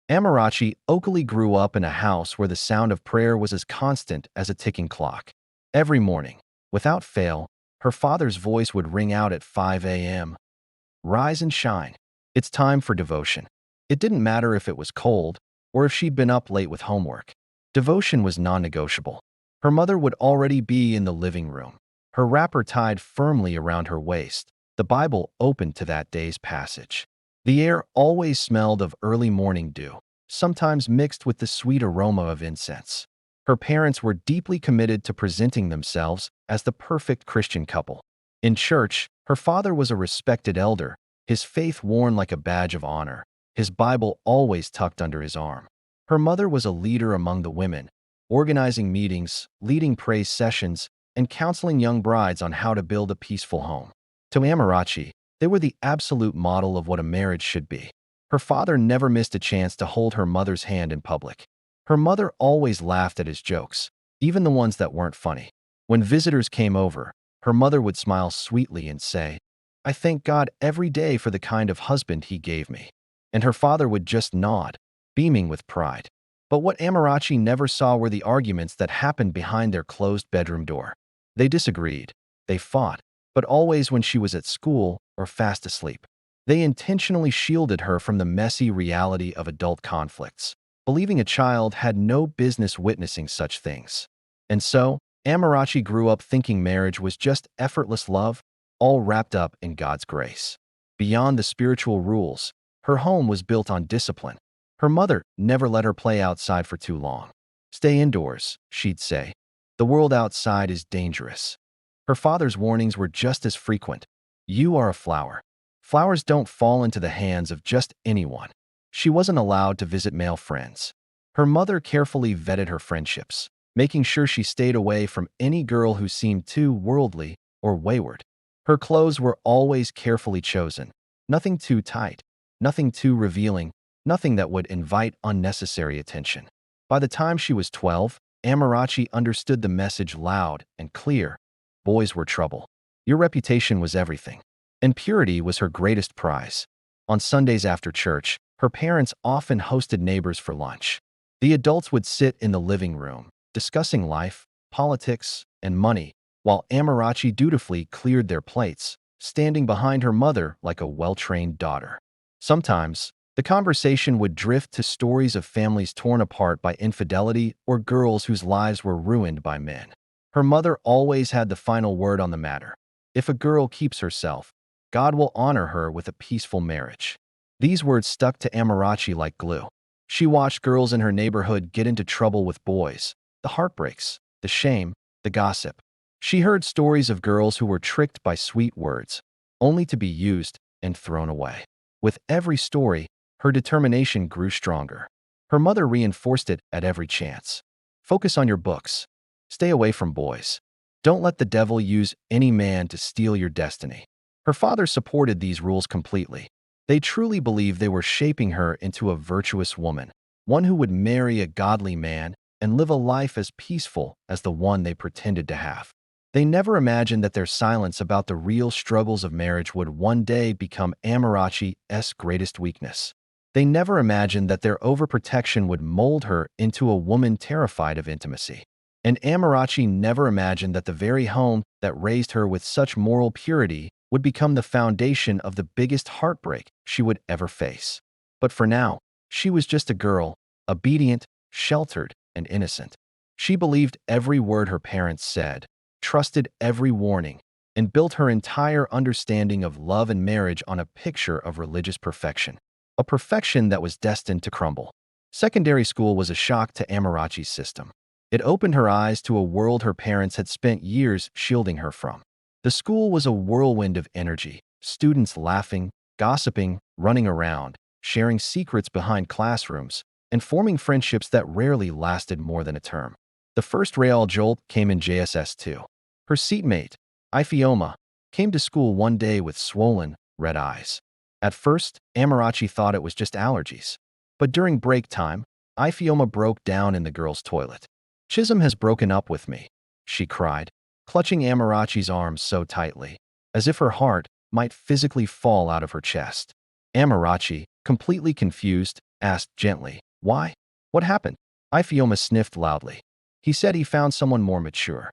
Amarachi Oakley grew up in a house where the sound of prayer was as constant as a ticking clock. Every morning, without fail, her father's voice would ring out at 5 a.m. Rise and shine. It's time for devotion. It didn't matter if it was cold or if she'd been up late with homework. Devotion was non-negotiable. Her mother would already be in the living room, her wrapper tied firmly around her waist, the Bible open to that day's passage. The air always smelled of early morning dew, sometimes mixed with the sweet aroma of incense. Her parents were deeply committed to presenting themselves as the perfect Christian couple. In church, her father was a respected elder, his faith worn like a badge of honor, his Bible always tucked under his arm. Her mother was a leader among the women, organizing meetings, leading praise sessions, and counseling young brides on how to build a peaceful home. To Amarachi, they were the absolute model of what a marriage should be. Her father never missed a chance to hold her mother's hand in public. Her mother always laughed at his jokes, even the ones that weren't funny. When visitors came over, her mother would smile sweetly and say, "I thank God every day for the kind of husband he gave me." And her father would just nod, beaming with pride. But what Amarachi never saw were the arguments that happened behind their closed bedroom door. They disagreed, they fought, but always when she was at school or fast asleep. They intentionally shielded her from the messy reality of adult conflicts, believing a child had no business witnessing such things. And so, Amarachi grew up thinking marriage was just effortless love, all wrapped up in God's grace. Beyond the spiritual rules, her home was built on discipline. Her mother never let her play outside for too long. "Stay indoors," she'd say. "The world outside is dangerous." Her father's warnings were just as frequent. "You are a flower. Flowers don't fall into the hands of just anyone." She wasn't allowed to visit male friends. Her mother carefully vetted her friendships, making sure she stayed away from any girl who seemed too worldly or wayward. Her clothes were always carefully chosen. Nothing too tight, nothing too revealing, nothing that would invite unnecessary attention. By the time she was 12, Amarachi understood the message loud and clear. Boys were trouble. Your reputation was everything. And purity was her greatest prize. On Sundays after church, her parents often hosted neighbors for lunch. The adults would sit in the living room, discussing life, politics, and money, while Amarachi dutifully cleared their plates, standing behind her mother like a well-trained daughter. Sometimes, the conversation would drift to stories of families torn apart by infidelity or girls whose lives were ruined by men. Her mother always had the final word on the matter. "If a girl keeps herself, God will honor her with a peaceful marriage." These words stuck to Amarachi like glue. She watched girls in her neighborhood get into trouble with boys, the heartbreaks, the shame, the gossip. She heard stories of girls who were tricked by sweet words, only to be used and thrown away. With every story, her determination grew stronger. Her mother reinforced it at every chance. "Focus on your books. Stay away from boys. Don't let the devil use any man to steal your destiny." Her father supported these rules completely. They truly believed they were shaping her into a virtuous woman, one who would marry a godly man and live a life as peaceful as the one they pretended to have. They never imagined that their silence about the real struggles of marriage would one day become Amarachi's greatest weakness. They never imagined that their overprotection would mold her into a woman terrified of intimacy. And Amarachi never imagined that the very home that raised her with such moral purity would become the foundation of the biggest heartbreak she would ever face. But for now, she was just a girl, obedient, sheltered, and innocent. She believed every word her parents said, trusted every warning, and built her entire understanding of love and marriage on a picture of religious perfection. A perfection that was destined to crumble. Secondary school was a shock to Amarachi's system. It opened her eyes to a world her parents had spent years shielding her from. The school was a whirlwind of energy, students laughing, gossiping, running around, sharing secrets behind classrooms, and forming friendships that rarely lasted more than a term. The first real jolt came in JSS 2. Her seatmate, Ifeoma, came to school one day with swollen, red eyes. At first, Amarachi thought it was just allergies. But during break time, Ifeoma broke down in the girls' toilet. "Chisholm has broken up with me," she cried, clutching Amarachi's arms so tightly, as if her heart might physically fall out of her chest. Amarachi, completely confused, asked gently. Why? What happened? Ifeoma sniffed loudly. He said he found someone more mature.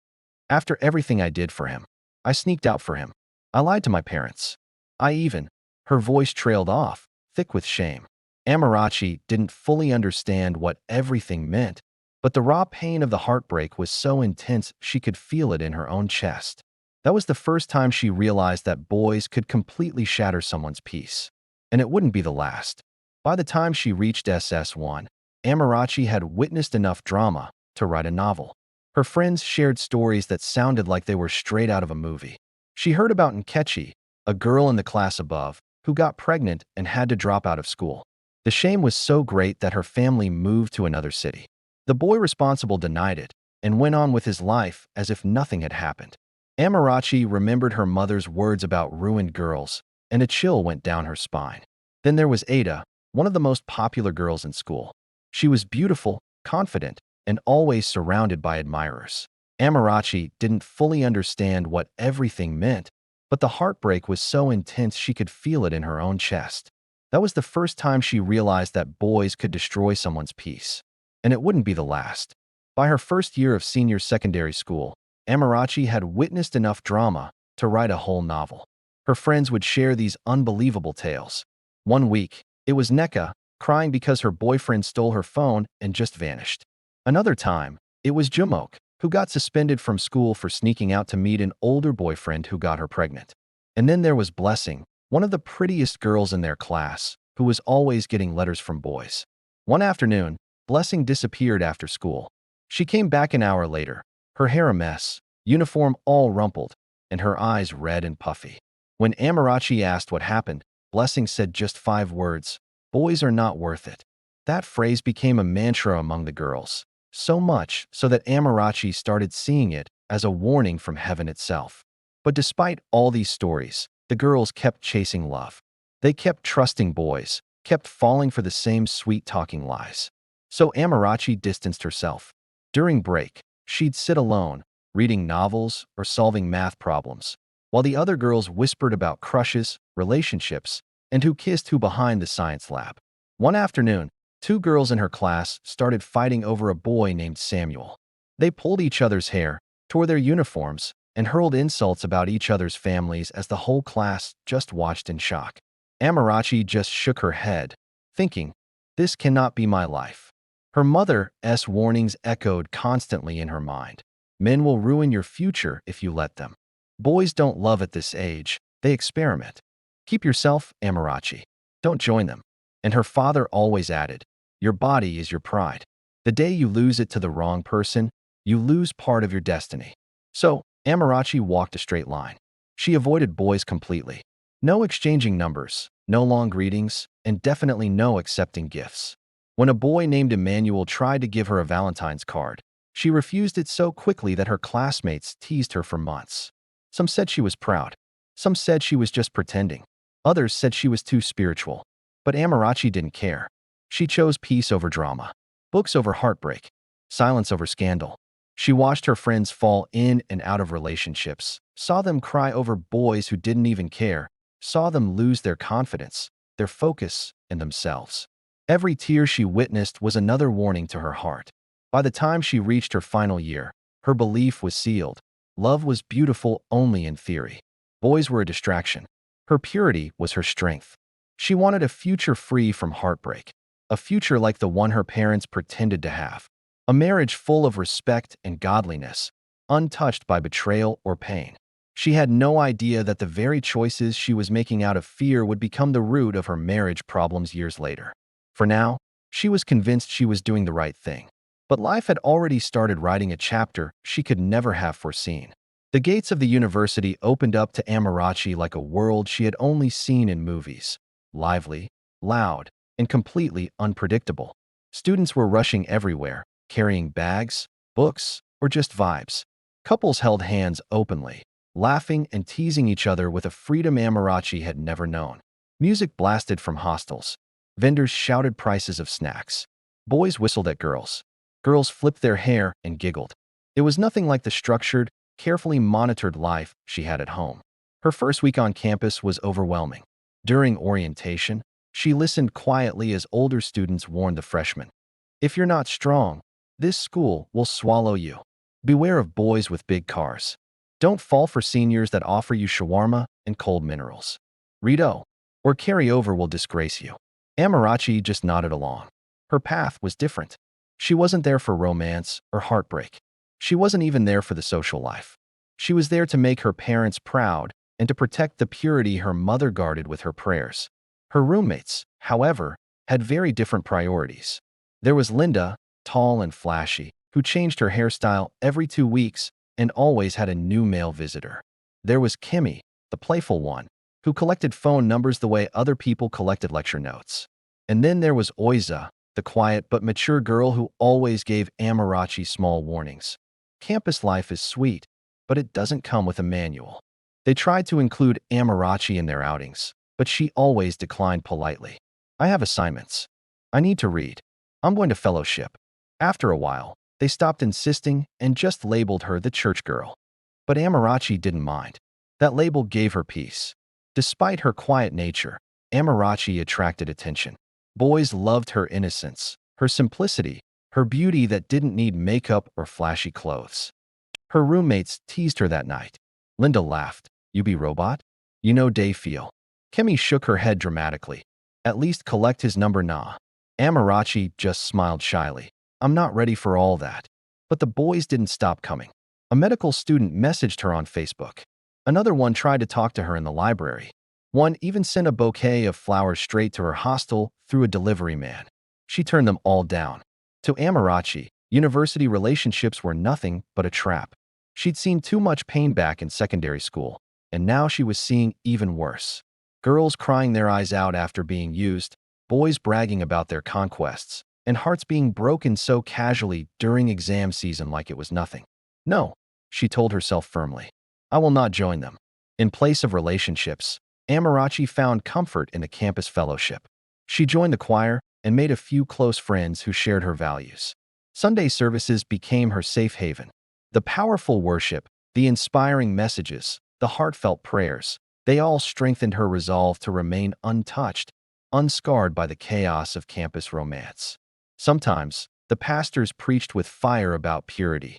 After everything I did for him, I sneaked out for him. I lied to my parents. Her voice trailed off, thick with shame. Amarachi didn't fully understand what everything meant, but the raw pain of the heartbreak was so intense she could feel it in her own chest. That was the first time she realized that boys could completely shatter someone's peace. And it wouldn't be the last. By the time she reached SS1, Amarachi had witnessed enough drama to write a novel. Her friends shared stories that sounded like they were straight out of a movie. She heard about Nkechi, a girl in the class above, who got pregnant and had to drop out of school. The shame was so great that her family moved to another city. The boy responsible denied it and went on with his life as if nothing had happened. Amarachi remembered her mother's words about ruined girls, and a chill went down her spine. Then there was Ada, one of the most popular girls in school. She was beautiful, confident, and always surrounded by admirers. Amarachi didn't fully understand what everything meant, but the heartbreak was so intense she could feel it in her own chest. That was the first time she realized that boys could destroy someone's peace. And it wouldn't be the last. By her first year of senior secondary school, Amarachi had witnessed enough drama to write a whole novel. Her friends would share these unbelievable tales. One week, it was Neka, crying because her boyfriend stole her phone and just vanished. Another time, it was Jumok, who got suspended from school for sneaking out to meet an older boyfriend who got her pregnant. And then there was Blessing, one of the prettiest girls in their class, who was always getting letters from boys. One afternoon, Blessing disappeared after school. She came back an hour later, her hair a mess, uniform all rumpled, and her eyes red and puffy. When Amarachi asked what happened, Blessing said just 5 words, "Boys are not worth it." That phrase became a mantra among the girls, so much so that Amarachi started seeing it as a warning from heaven itself. But despite all these stories, the girls kept chasing love. They kept trusting boys, kept falling for the same sweet-talking lies. So Amarachi distanced herself. During break, she'd sit alone, reading novels or solving math problems, while the other girls whispered about crushes, relationships, and who kissed who behind the science lab. One afternoon, 2 girls in her class started fighting over a boy named Samuel. They pulled each other's hair, tore their uniforms, and hurled insults about each other's families as the whole class just watched in shock. Amarachi just shook her head, thinking, "This cannot be my life." Her mother's warnings echoed constantly in her mind. Men will ruin your future if you let them. Boys don't love at this age, they experiment. Keep yourself, Amarachi. Don't join them. And her father always added, your body is your pride. The day you lose it to the wrong person, you lose part of your destiny. So, Amarachi walked a straight line. She avoided boys completely. No exchanging numbers, no long greetings, and definitely no accepting gifts. When a boy named Emmanuel tried to give her a Valentine's card, she refused it so quickly that her classmates teased her for months. Some said she was proud. Some said she was just pretending. Others said she was too spiritual. But Amarachi didn't care. She chose peace over drama, books over heartbreak, silence over scandal. She watched her friends fall in and out of relationships, saw them cry over boys who didn't even care, saw them lose their confidence, their focus, in themselves. Every tear she witnessed was another warning to her heart. By the time she reached her final year, her belief was sealed. Love was beautiful only in theory. Boys were a distraction. Her purity was her strength. She wanted a future free from heartbreak, a future like the one her parents pretended to have, a marriage full of respect and godliness, untouched by betrayal or pain. She had no idea that the very choices she was making out of fear would become the root of her marriage problems years later. For now, she was convinced she was doing the right thing. But life had already started writing a chapter she could never have foreseen. The gates of the university opened up to Amarachi like a world she had only seen in movies. Lively, loud, and completely unpredictable. Students were rushing everywhere, carrying bags, books, or just vibes. Couples held hands openly, laughing and teasing each other with a freedom Amarachi had never known. Music blasted from hostels. Vendors shouted prices of snacks. Boys whistled at girls. Girls flipped their hair and giggled. It was nothing like the structured, carefully monitored life she had at home. Her first week on campus was overwhelming. During orientation, She listened quietly as older students warned the freshmen. If you're not strong, this school will swallow you. Beware of boys with big cars. Don't fall for seniors that offer you shawarma and cold minerals. Rito, or carry over will disgrace you. Amarachi just nodded along. Her path was different. She wasn't there for romance or heartbreak. She wasn't even there for the social life. She was there to make her parents proud and to protect the purity her mother guarded with her prayers. Her roommates, however, had very different priorities. There was Linda, tall and flashy, who changed her hairstyle every 2 weeks and always had a new male visitor. There was Kimmy, the playful one, who collected phone numbers the way other people collected lecture notes. And then there was Oiza, the quiet but mature girl who always gave Amarachi small warnings. Campus life is sweet, but it doesn't come with a manual. They tried to include Amarachi in their outings, but she always declined politely. I have assignments. I need to read. I'm going to fellowship. After a while, they stopped insisting and just labeled her the church girl. But Amarachi didn't mind. That label gave her peace. Despite her quiet nature, Amarachi attracted attention. Boys loved her innocence, her simplicity, her beauty that didn't need makeup or flashy clothes. Her roommates teased her that night. Linda laughed. You be robot? You know Dave feel. Kimmy shook her head dramatically. At least collect his number nah. Amarachi just smiled shyly. I'm not ready for all that. But the boys didn't stop coming. A medical student messaged her on Facebook. Another one tried to talk to her in the library. One even sent a bouquet of flowers straight to her hostel through a delivery man. She turned them all down. To Amarachi, university relationships were nothing but a trap. She'd seen too much pain back in secondary school, and now she was seeing even worse. Girls crying their eyes out after being used, boys bragging about their conquests, and hearts being broken so casually during exam season like it was nothing. No, she told herself firmly. I will not join them. In place of relationships, Amarachi found comfort in a campus fellowship. She joined the choir and made a few close friends who shared her values. Sunday services became her safe haven. The powerful worship, the inspiring messages, the heartfelt prayers, they all strengthened her resolve to remain untouched, unscarred by the chaos of campus romance. Sometimes, the pastors preached with fire about purity.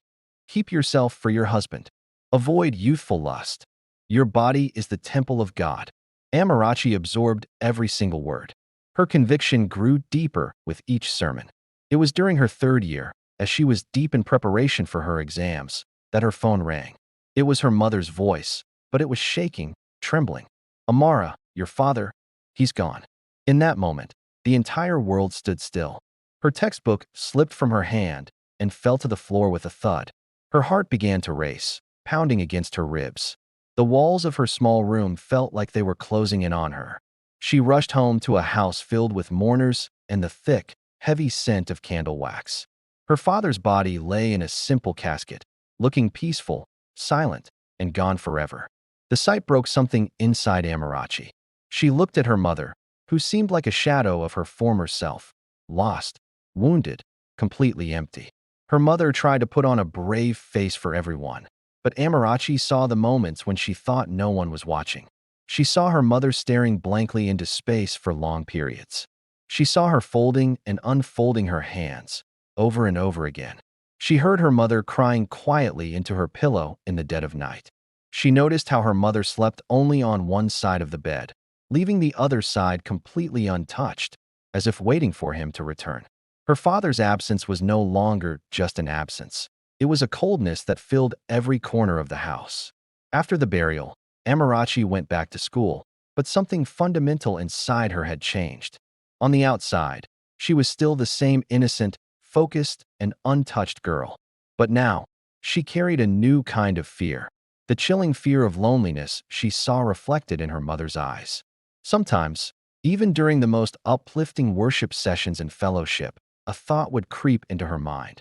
Keep yourself for your husband. Avoid youthful lust. Your body is the temple of God. Amarachi absorbed every single word. Her conviction grew deeper with each sermon. It was during her third year, as she was deep in preparation for her exams, that her phone rang. It was her mother's voice, but it was shaking, trembling. Amara, your father, he's gone. In that moment, the entire world stood still. Her textbook slipped from her hand and fell to the floor with a thud. Her heart began to race, pounding against her ribs. The walls of her small room felt like they were closing in on her. She rushed home to a house filled with mourners and the thick, heavy scent of candle wax. Her father's body lay in a simple casket, looking peaceful, silent, and gone forever. The sight broke something inside Amarachi. She looked at her mother, who seemed like a shadow of her former self, lost, wounded, completely empty. Her mother tried to put on a brave face for everyone, but Amarachi saw the moments when she thought no one was watching. She saw her mother staring blankly into space for long periods. She saw her folding and unfolding her hands, over and over again. She heard her mother crying quietly into her pillow in the dead of night. She noticed how her mother slept only on one side of the bed, leaving the other side completely untouched, as if waiting for him to return. Her father's absence was no longer just an absence. It was a coldness that filled every corner of the house. After the burial, Amarachi went back to school, but something fundamental inside her had changed. On the outside, she was still the same innocent, focused, and untouched girl. But now, she carried a new kind of fear. The chilling fear of loneliness she saw reflected in her mother's eyes. Sometimes, even during the most uplifting worship sessions and fellowship, a thought would creep into her mind.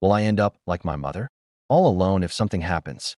Will I end up like my mother? All alone if something happens.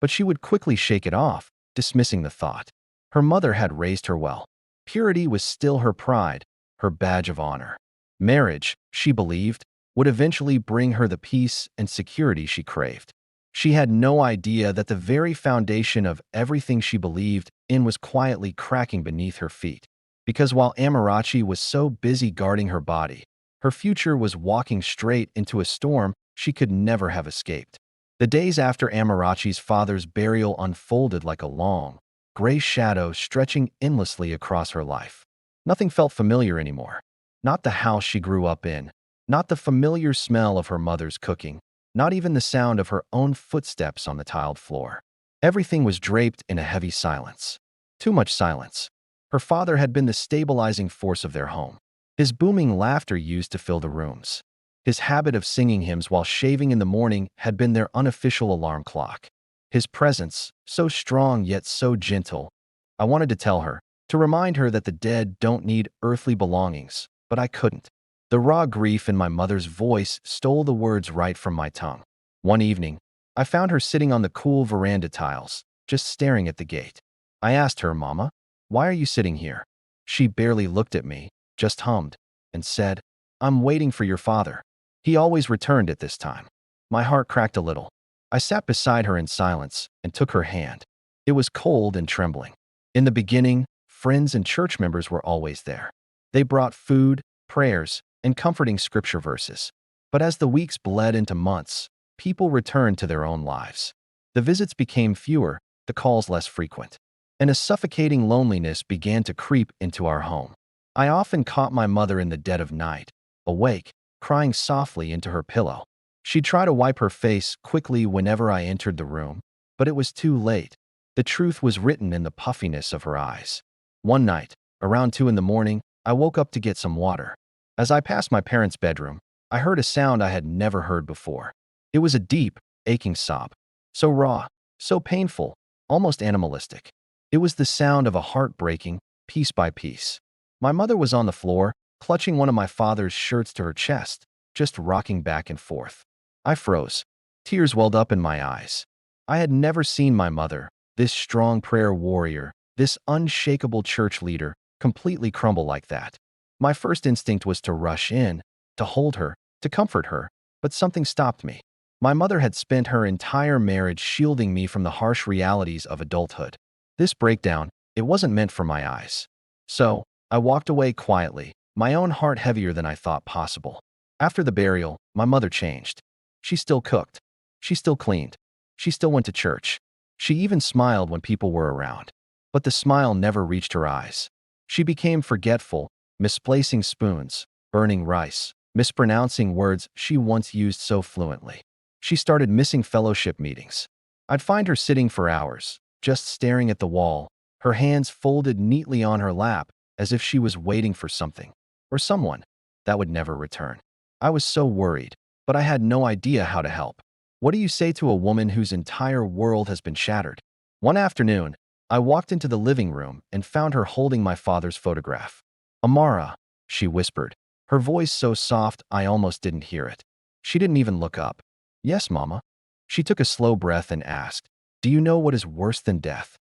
But she would quickly shake it off, dismissing the thought. Her mother had raised her well. Purity was still her pride, her badge of honor. Marriage, she believed, would eventually bring her the peace and security she craved. She had no idea that the very foundation of everything she believed in was quietly cracking beneath her feet. Because while Amarachi was so busy guarding her body, her future was walking straight into a storm she could never have escaped. The days after Amarachi's father's burial unfolded like a long, gray shadow stretching endlessly across her life. Nothing felt familiar anymore. Not the house she grew up in, not the familiar smell of her mother's cooking, not even the sound of her own footsteps on the tiled floor. Everything was draped in a heavy silence. Too much silence. Her father had been the stabilizing force of their home. His booming laughter used to fill the rooms. His habit of singing hymns while shaving in the morning had been their unofficial alarm clock. His presence, so strong yet so gentle. I wanted to tell her, to remind her that the dead don't need earthly belongings, but I couldn't. The raw grief in my mother's voice stole the words right from my tongue. One evening, I found her sitting on the cool veranda tiles, just staring at the gate. I asked her, "Mama, why are you sitting here?" She barely looked at me, just hummed, and said, "I'm waiting for your father. He always returned at this time." My heart cracked a little. I sat beside her in silence and took her hand. It was cold and trembling. In the beginning, friends and church members were always there. They brought food, prayers, and comforting scripture verses. But as the weeks bled into months, people returned to their own lives. The visits became fewer, the calls less frequent, and a suffocating loneliness began to creep into our home. I often caught my mother in the dead of night, awake, crying softly into her pillow. She'd try to wipe her face quickly whenever I entered the room, but it was too late. The truth was written in the puffiness of her eyes. One night, around 2 in the morning, I woke up to get some water. As I passed my parents' bedroom, I heard a sound I had never heard before. It was a deep, aching sob. So raw, so painful, almost animalistic. It was the sound of a heart breaking, piece by piece. My mother was on the floor, clutching one of my father's shirts to her chest, just rocking back and forth. I froze. Tears welled up in my eyes. I had never seen my mother, this strong prayer warrior, this unshakable church leader, completely crumble like that. My first instinct was to rush in, to hold her, to comfort her, but something stopped me. My mother had spent her entire marriage shielding me from the harsh realities of adulthood. This breakdown, it wasn't meant for my eyes. So, I walked away quietly, my own heart heavier than I thought possible. After the burial, my mother changed. She still cooked. She still cleaned. She still went to church. She even smiled when people were around. But the smile never reached her eyes. She became forgetful, misplacing spoons, burning rice, mispronouncing words she once used so fluently. She started missing fellowship meetings. I'd find her sitting for hours, just staring at the wall, her hands folded neatly on her lap, as if she was waiting for something, or someone, that would never return. I was so worried, but I had no idea how to help. What do you say to a woman whose entire world has been shattered? One afternoon, I walked into the living room and found her holding my father's photograph. "Amara," she whispered, her voice so soft I almost didn't hear it. She didn't even look up. "Yes, Mama." She took a slow breath and asked, "Do you know what is worse than death?"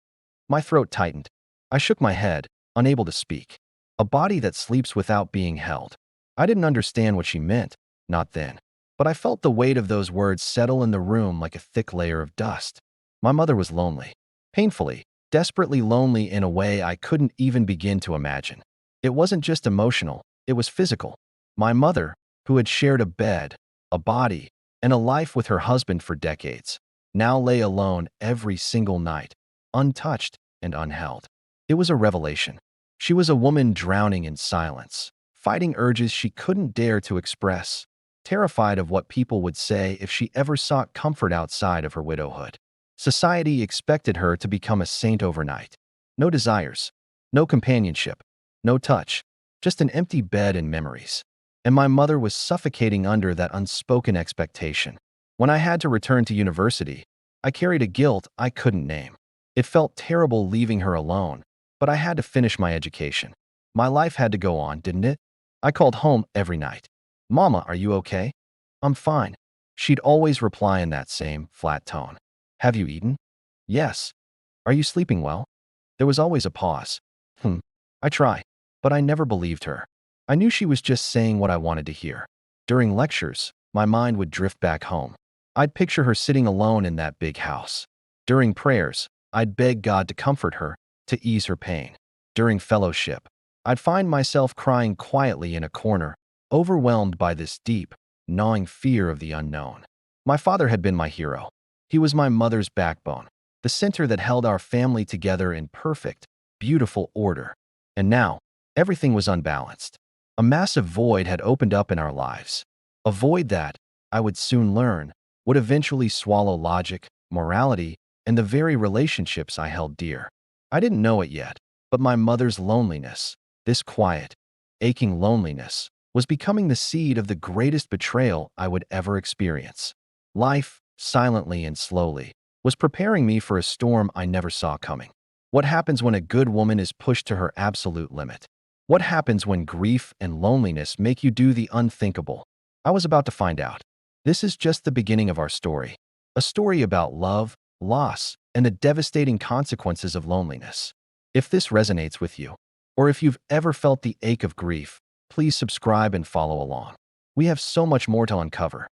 My throat tightened. I shook my head, unable to speak. A body that sleeps without being held. I didn't understand what she meant, not then. But I felt the weight of those words settle in the room like a thick layer of dust. My mother was lonely. Painfully, desperately lonely in a way I couldn't even begin to imagine. It wasn't just emotional, it was physical. My mother, who had shared a bed, a body, and a life with her husband for decades, now lay alone every single night, untouched and unheld. It was a revelation. She was a woman drowning in silence, fighting urges she couldn't dare to express, terrified of what people would say if she ever sought comfort outside of her widowhood. Society expected her to become a saint overnight. No desires, no companionship, no touch, just an empty bed and memories. And my mother was suffocating under that unspoken expectation. When I had to return to university, I carried a guilt I couldn't name. It felt terrible leaving her alone, but I had to finish my education. My life had to go on, didn't it? I called home every night. "Mama, are you okay?" "I'm fine." She'd always reply in that same flat tone. "Have you eaten?" "Yes." "Are you sleeping well?" There was always a pause. I try, but I never believed her. I knew she was just saying what I wanted to hear. During lectures, my mind would drift back home. I'd picture her sitting alone in that big house. During prayers, I'd beg God to comfort her, to ease her pain. During fellowship, I'd find myself crying quietly in a corner, overwhelmed by this deep, gnawing fear of the unknown. My father had been my hero. He was my mother's backbone, the center that held our family together in perfect, beautiful order. And now, everything was unbalanced. A massive void had opened up in our lives. A void that, I would soon learn, would eventually swallow logic, morality, and the very relationships I held dear. I didn't know it yet, but my mother's loneliness, this quiet, aching loneliness, was becoming the seed of the greatest betrayal I would ever experience. Life, silently and slowly, was preparing me for a storm I never saw coming. What happens when a good woman is pushed to her absolute limit? What happens when grief and loneliness make you do the unthinkable? I was about to find out. This is just the beginning of our story. A story about love, loss, and the devastating consequences of loneliness. If this resonates with you, or if you've ever felt the ache of grief, please subscribe and follow along. We have so much more to uncover.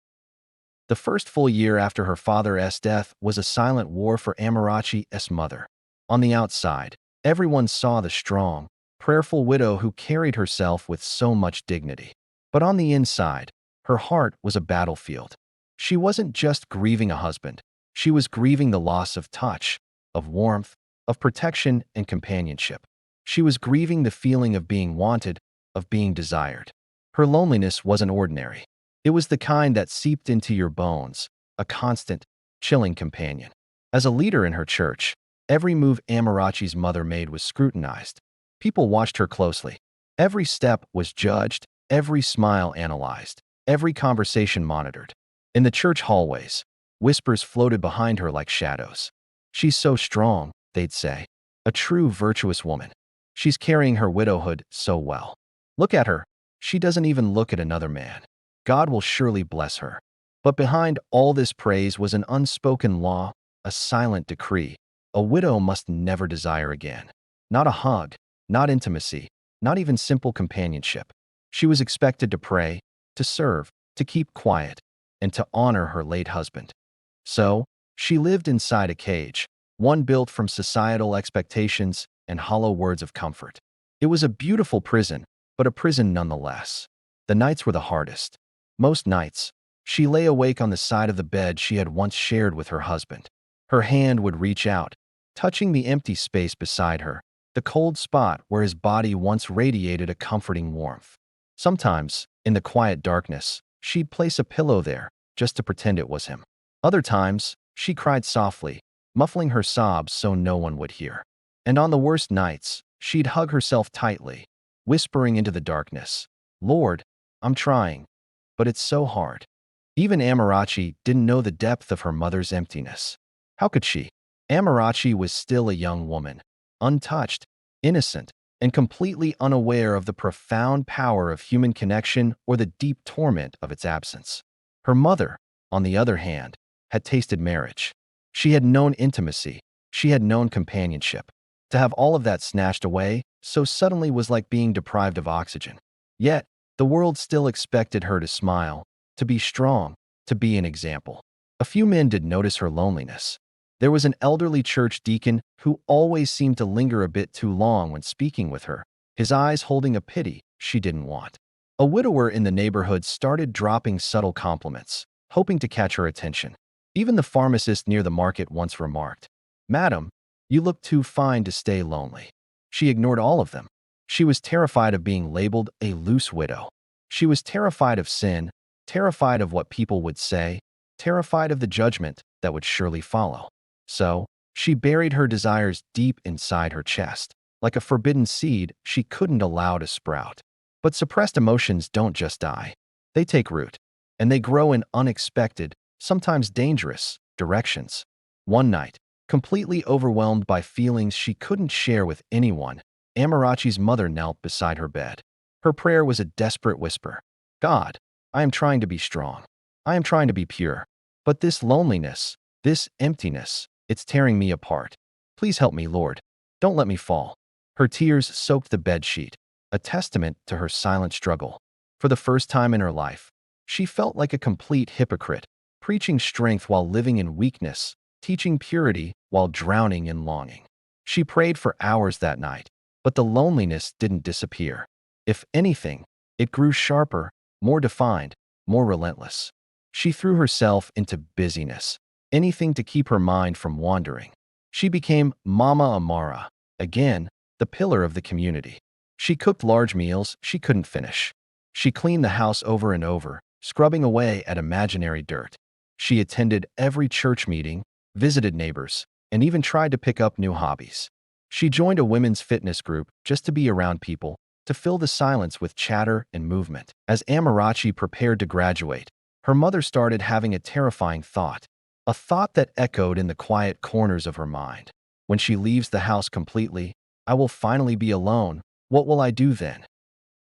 The first full year after her father's death was a silent war for Amarachi's mother. On the outside, everyone saw the strong, prayerful widow who carried herself with so much dignity. But on the inside, her heart was a battlefield. She wasn't just grieving a husband. She was grieving the loss of touch, of warmth, of protection and companionship. She was grieving the feeling of being wanted, of being desired. Her loneliness wasn't ordinary. It was the kind that seeped into your bones, a constant, chilling companion. As a leader in her church, every move Amarachi's mother made was scrutinized. People watched her closely. Every step was judged, every smile analyzed, every conversation monitored. In the church hallways, whispers floated behind her like shadows. "She's so strong," they'd say. "A true virtuous woman. She's carrying her widowhood so well. Look at her. She doesn't even look at another man. God will surely bless her." But behind all this praise was an unspoken law, a silent decree. A widow must never desire again. Not a hug, not intimacy, not even simple companionship. She was expected to pray, to serve, to keep quiet, and to honor her late husband. So, she lived inside a cage, one built from societal expectations and hollow words of comfort. It was a beautiful prison, but a prison nonetheless. The nights were the hardest. Most nights, she lay awake on the side of the bed she had once shared with her husband. Her hand would reach out, touching the empty space beside her, the cold spot where his body once radiated a comforting warmth. Sometimes, in the quiet darkness, she'd place a pillow there, just to pretend it was him. Other times, she cried softly, muffling her sobs so no one would hear. And on the worst nights, she'd hug herself tightly, whispering into the darkness, "Lord, I'm trying, but it's so hard." Even Amarachi didn't know the depth of her mother's emptiness. How could she? Amarachi was still a young woman, untouched, innocent, and completely unaware of the profound power of human connection or the deep torment of its absence. Her mother, on the other hand, had tasted marriage. She had known intimacy. She had known companionship. To have all of that snatched away so suddenly was like being deprived of oxygen. Yet, the world still expected her to smile, to be strong, to be an example. A few men did notice her loneliness. There was an elderly church deacon who always seemed to linger a bit too long when speaking with her, his eyes holding a pity she didn't want. A widower in the neighborhood started dropping subtle compliments, hoping to catch her attention. Even the pharmacist near the market once remarked, "Madam, you look too fine to stay lonely." She ignored all of them. She was terrified of being labeled a loose widow. She was terrified of sin, terrified of what people would say, terrified of the judgment that would surely follow. So, she buried her desires deep inside her chest, like a forbidden seed she couldn't allow to sprout. But suppressed emotions don't just die. They take root, and they grow in unexpected, sometimes dangerous, directions. One night, completely overwhelmed by feelings she couldn't share with anyone, Amarachi's mother knelt beside her bed. Her prayer was a desperate whisper. "God, I am trying to be strong. I am trying to be pure. But this loneliness, this emptiness, it's tearing me apart. Please help me, Lord. Don't let me fall." Her tears soaked the bedsheet, a testament to her silent struggle. For the first time in her life, she felt like a complete hypocrite, preaching strength while living in weakness, teaching purity while drowning in longing. She prayed for hours that night, But the loneliness didn't disappear. If anything, it grew sharper, more defined, more relentless. She threw herself into busyness, anything to keep her mind from wandering. She became Mama Amara, again, the pillar of the community. She cooked large meals she couldn't finish. She cleaned the house over and over, scrubbing away at imaginary dirt. She attended every church meeting, visited neighbors, and even tried to pick up new hobbies. She joined a women's fitness group just to be around people, to fill the silence with chatter and movement. As Amarachi prepared to graduate, her mother started having a terrifying thought, a thought that echoed in the quiet corners of her mind. When she leaves the house completely, I will finally be alone. What will I do then?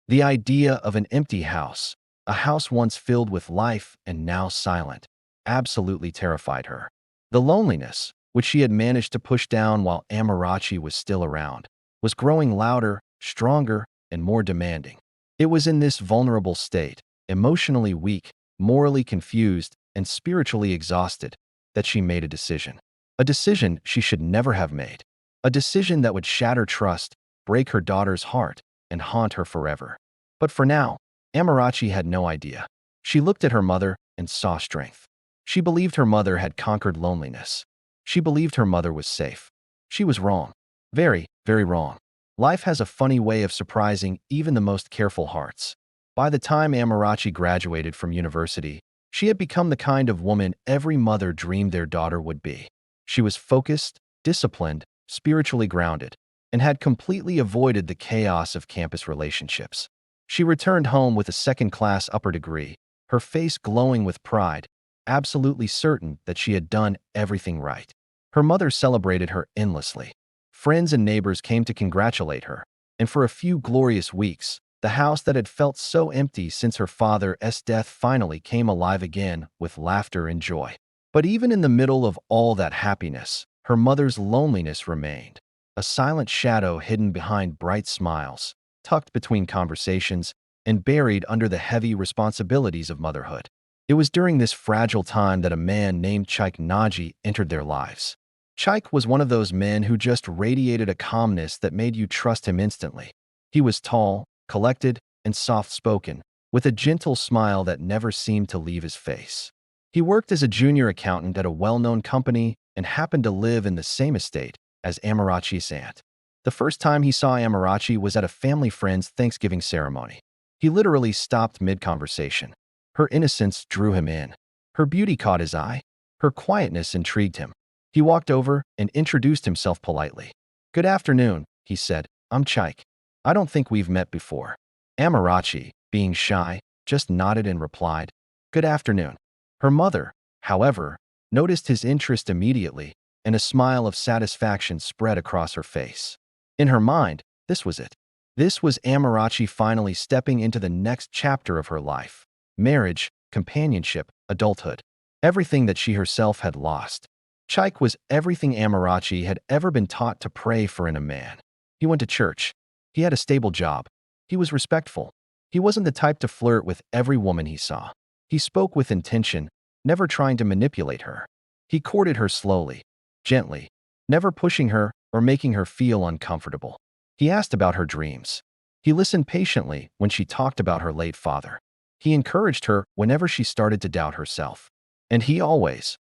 The idea of an empty house, a house once filled with life and now silent, absolutely terrified her. The loneliness, which she had managed to push down while Amarachi was still around, was growing louder, stronger, and more demanding. It was in this vulnerable state, emotionally weak, morally confused, and spiritually exhausted, that she made a decision. A decision she should never have made. A decision that would shatter trust, break her daughter's heart, and haunt her forever. But for now, Amarachi had no idea. She looked at her mother and saw strength. She believed her mother had conquered loneliness. She believed her mother was safe. She was wrong. Very, very wrong. Life has a funny way of surprising even the most careful hearts. By the time Amarachi graduated from university, she had become the kind of woman every mother dreamed their daughter would be. She was focused, disciplined, spiritually grounded, and had completely avoided the chaos of campus relationships. She returned home with a second-class upper degree, her face glowing with pride, absolutely certain that she had done everything right. Her mother celebrated her endlessly. Friends and neighbors came to congratulate her, and for a few glorious weeks, the house that had felt so empty since her father's death finally came alive again with laughter and joy. But even in the middle of all that happiness, her mother's loneliness remained, a silent shadow hidden behind bright smiles, tucked between conversations, and buried under the heavy responsibilities of motherhood. It was during this fragile time that a man named Chaik Naji entered their lives. Chaik was one of those men who just radiated a calmness that made you trust him instantly. He was tall, collected, and soft-spoken, with a gentle smile that never seemed to leave his face. He worked as a junior accountant at a well-known company and happened to live in the same estate as Amarachi's aunt. The first time he saw Amarachi was at a family friend's Thanksgiving ceremony. He literally stopped mid-conversation. Her innocence drew him in. Her beauty caught his eye. Her quietness intrigued him. He walked over and introduced himself politely. "Good afternoon," he said. "I'm Chaik. I don't think we've met before." Amarachi, being shy, just nodded and replied, "Good afternoon." Her mother, however, noticed his interest immediately, and a smile of satisfaction spread across her face. In her mind, this was it. This was Amarachi finally stepping into the next chapter of her life. Marriage, companionship, adulthood. Everything that she herself had lost. Chaik was everything Amarachi had ever been taught to pray for in a man. He went to church. He had a stable job. He was respectful. He wasn't the type to flirt with every woman he saw. He spoke with intention, never trying to manipulate her. He courted her slowly, gently, never pushing her or making her feel uncomfortable. He asked about her dreams. He listened patiently when she talked about her late father. He encouraged her whenever she started to doubt herself. And he always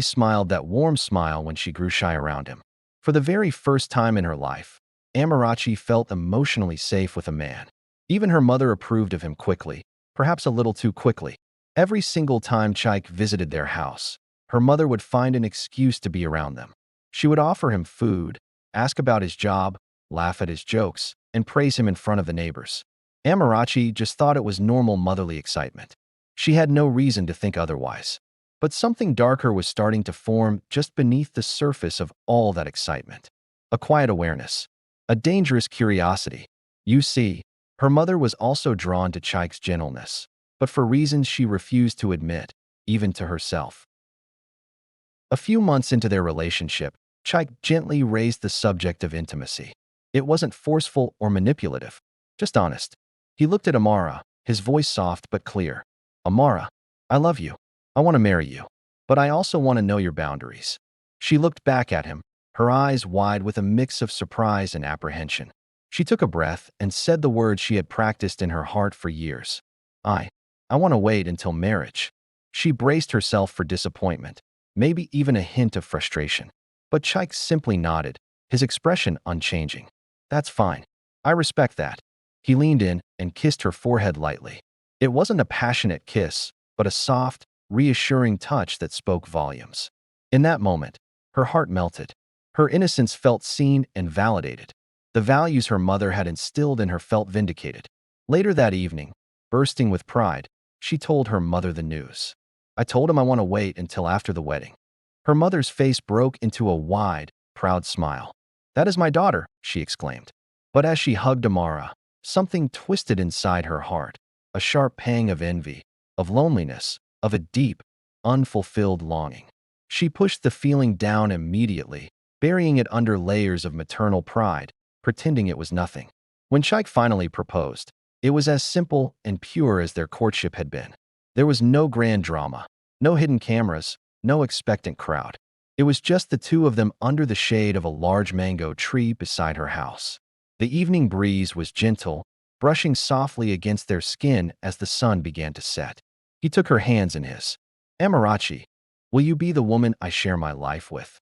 smiled that warm smile when she grew shy around him. For the very first time in her life, Amarachi felt emotionally safe with a man. Even her mother approved of him quickly, perhaps a little too quickly. Every single time Chaik visited their house, her mother would find an excuse to be around them. She would offer him food, ask about his job, laugh at his jokes, and praise him in front of the neighbors. Amarachi just thought it was normal motherly excitement. She had no reason to think otherwise. But something darker was starting to form just beneath the surface of all that excitement. A quiet awareness. A dangerous curiosity. You see, her mother was also drawn to Chaik's gentleness, but for reasons she refused to admit, even to herself. A few months into their relationship, Chaik gently raised the subject of intimacy. It wasn't forceful or manipulative, just honest. He looked at Amara, his voice soft but clear. "Amara, I love you. I want to marry you. But I also want to know your boundaries." She looked back at him, her eyes wide with a mix of surprise and apprehension. She took a breath and said the words she had practiced in her heart for years. I, I want to wait until marriage. She braced herself for disappointment, maybe even a hint of frustration. But Chaik simply nodded, his expression unchanging. That's fine. I respect that. He leaned in and kissed her forehead lightly. It wasn't a passionate kiss, but a soft, reassuring touch that spoke volumes. In that moment, her heart melted. Her innocence felt seen and validated. The values her mother had instilled in her felt vindicated. Later that evening, bursting with pride, she told her mother the news. I told him I want to wait until after the wedding. Her mother's face broke into a wide, proud smile. That is my daughter, she exclaimed. But as she hugged Amara, something twisted inside her heart, a sharp pang of envy, of loneliness, of a deep, unfulfilled longing. She pushed the feeling down immediately, burying it under layers of maternal pride, pretending it was nothing. When Chaik finally proposed, it was as simple and pure as their courtship had been. There was no grand drama, no hidden cameras, no expectant crowd. It was just the two of them under the shade of a large mango tree beside her house. The evening breeze was gentle, brushing softly against their skin as the sun began to set. He took her hands in his. Amarachi, will you be the woman I share my life with?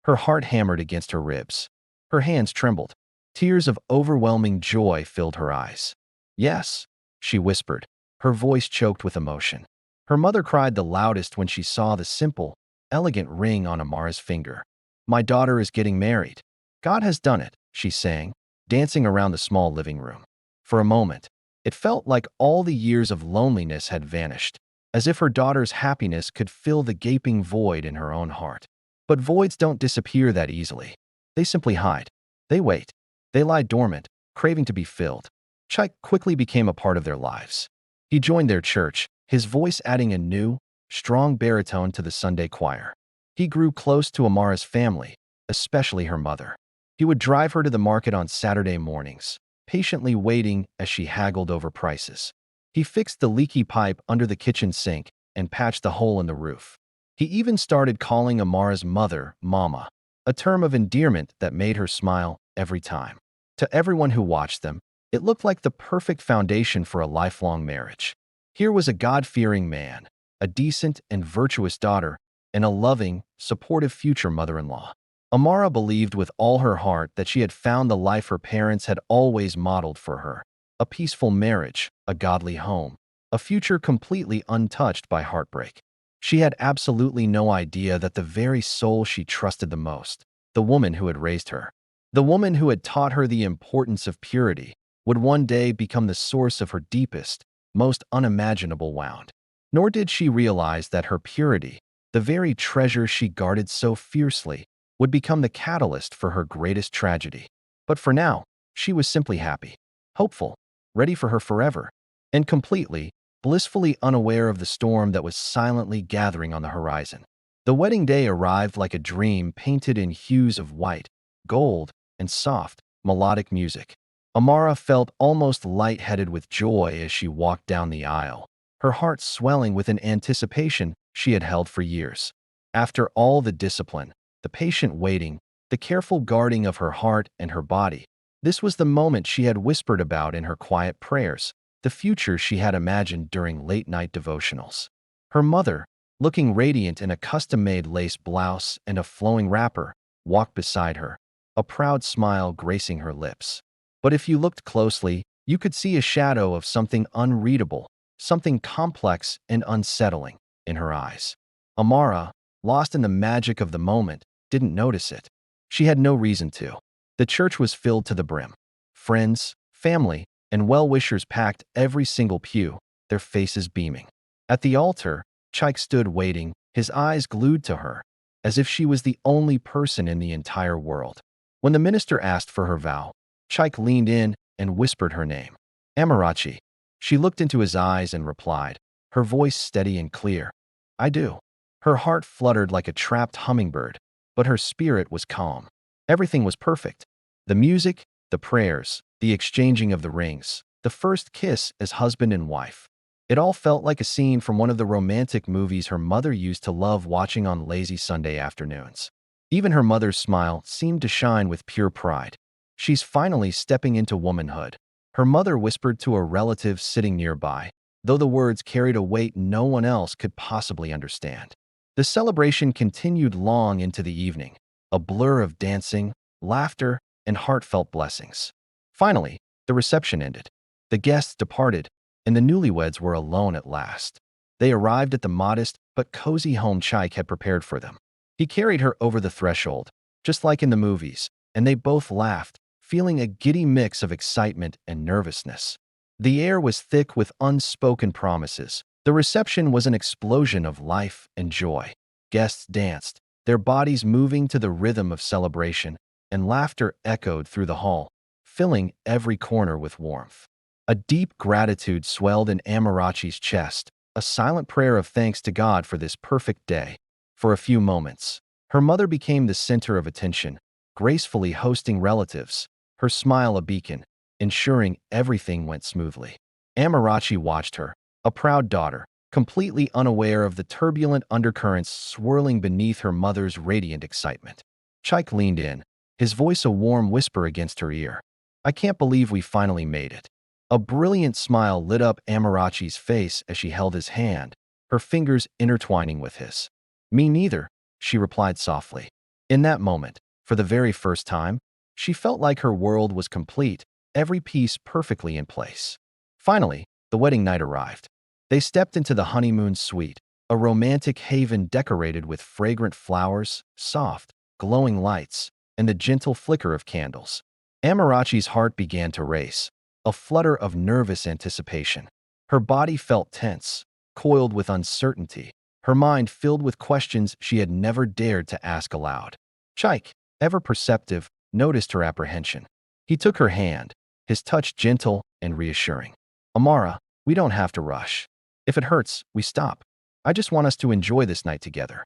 Her heart hammered against her ribs. Her hands trembled. Tears of overwhelming joy filled her eyes. Yes, she whispered, her voice choked with emotion. Her mother cried the loudest when she saw the simple, elegant ring on Amara's finger. My daughter is getting married. God has done it, she sang, dancing around the small living room. For a moment, it felt like all the years of loneliness had vanished, as if her daughter's happiness could fill the gaping void in her own heart. But voids don't disappear that easily. They simply hide. They wait. They lie dormant, craving to be filled. Chaik quickly became a part of their lives. He joined their church, his voice adding a new, strong baritone to the Sunday choir. He grew close to Amara's family, especially her mother. He would drive her to the market on Saturday mornings, patiently waiting as she haggled over prices. He fixed the leaky pipe under the kitchen sink and patched the hole in the roof. He even started calling Amara's mother Mama, a term of endearment that made her smile every time. To everyone who watched them, it looked like the perfect foundation for a lifelong marriage. Here was a God-fearing man, a decent and virtuous daughter, and a loving, supportive future mother-in-law. Amara believed with all her heart that she had found the life her parents had always modeled for her. A peaceful marriage, a godly home, a future completely untouched by heartbreak. She had absolutely no idea that the very soul she trusted the most, the woman who had raised her, the woman who had taught her the importance of purity, would one day become the source of her deepest, most unimaginable wound. Nor did she realize that her purity, the very treasure she guarded so fiercely, would become the catalyst for her greatest tragedy. But for now, she was simply happy, hopeful, ready for her forever, and completely, blissfully unaware of the storm that was silently gathering on the horizon. The wedding day arrived like a dream painted in hues of white, gold, and soft, melodic music. Amara felt almost lightheaded with joy as she walked down the aisle, her heart swelling with an anticipation she had held for years. After all the discipline, the patient waiting, the careful guarding of her heart and her body, this was the moment she had whispered about in her quiet prayers, the future she had imagined during late-night devotionals. Her mother, looking radiant in a custom-made lace blouse and a flowing wrapper, walked beside her, a proud smile gracing her lips. But if you looked closely, you could see a shadow of something unreadable, something complex and unsettling, in her eyes. Amara, lost in the magic of the moment, didn't notice it. She had no reason to. The church was filled to the brim. Friends, family, and well-wishers packed every single pew, their faces beaming. At the altar, Chaik stood waiting, his eyes glued to her, as if she was the only person in the entire world. When the minister asked for her vow, Chaik leaned in and whispered her name. Amarachi. She looked into his eyes and replied, her voice steady and clear. I do. Her heart fluttered like a trapped hummingbird, but her spirit was calm. Everything was perfect. The music, the prayers, the exchanging of the rings, the first kiss as husband and wife. It all felt like a scene from one of the romantic movies her mother used to love watching on lazy Sunday afternoons. Even her mother's smile seemed to shine with pure pride. She's finally stepping into womanhood, her mother whispered to a relative sitting nearby, though the words carried a weight no one else could possibly understand. The celebration continued long into the evening, a blur of dancing, laughter, and heartfelt blessings. Finally, the reception ended. The guests departed, and the newlyweds were alone at last. They arrived at the modest but cozy home Chaik had prepared for them. He carried her over the threshold, just like in the movies, and they both laughed, feeling a giddy mix of excitement and nervousness. The air was thick with unspoken promises. The reception was an explosion of life and joy. Guests danced, their bodies moving to the rhythm of celebration, and laughter echoed through the hall, filling every corner with warmth. A deep gratitude swelled in Amarachi's chest, a silent prayer of thanks to God for this perfect day. For a few moments, her mother became the center of attention, gracefully hosting relatives, her smile a beacon, ensuring everything went smoothly. Amarachi watched her, a proud daughter, completely unaware of the turbulent undercurrents swirling beneath her mother's radiant excitement. Chaik leaned in, his voice a warm whisper against her ear. "I can't believe we finally made it." A brilliant smile lit up Amarachi's face as she held his hand, her fingers intertwining with his. "Me neither," she replied softly. In that moment, for the very first time, she felt like her world was complete, every piece perfectly in place. Finally, the wedding night arrived. They stepped into the honeymoon suite, a romantic haven decorated with fragrant flowers, soft, glowing lights, and the gentle flicker of candles. Amarachi's heart began to race, a flutter of nervous anticipation. Her body felt tense, coiled with uncertainty, her mind filled with questions she had never dared to ask aloud. Chaik, ever perceptive, noticed her apprehension. He took her hand, his touch gentle and reassuring. "Amara, we don't have to rush. If it hurts, we stop. I just want us to enjoy this night together."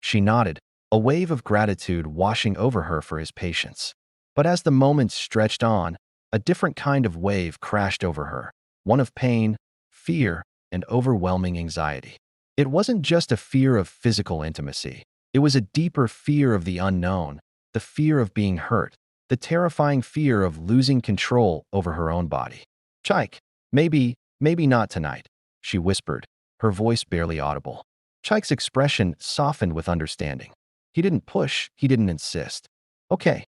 She nodded, a wave of gratitude washing over her for his patience. But as the moments stretched on, a different kind of wave crashed over her, one of pain, fear, and overwhelming anxiety. It wasn't just a fear of physical intimacy. It was a deeper fear of the unknown, the fear of being hurt, the terrifying fear of losing control over her own body. "Chaik, maybe not tonight," she whispered, her voice barely audible. Chaik's expression softened with understanding. He didn't push, he didn't insist. "Okay,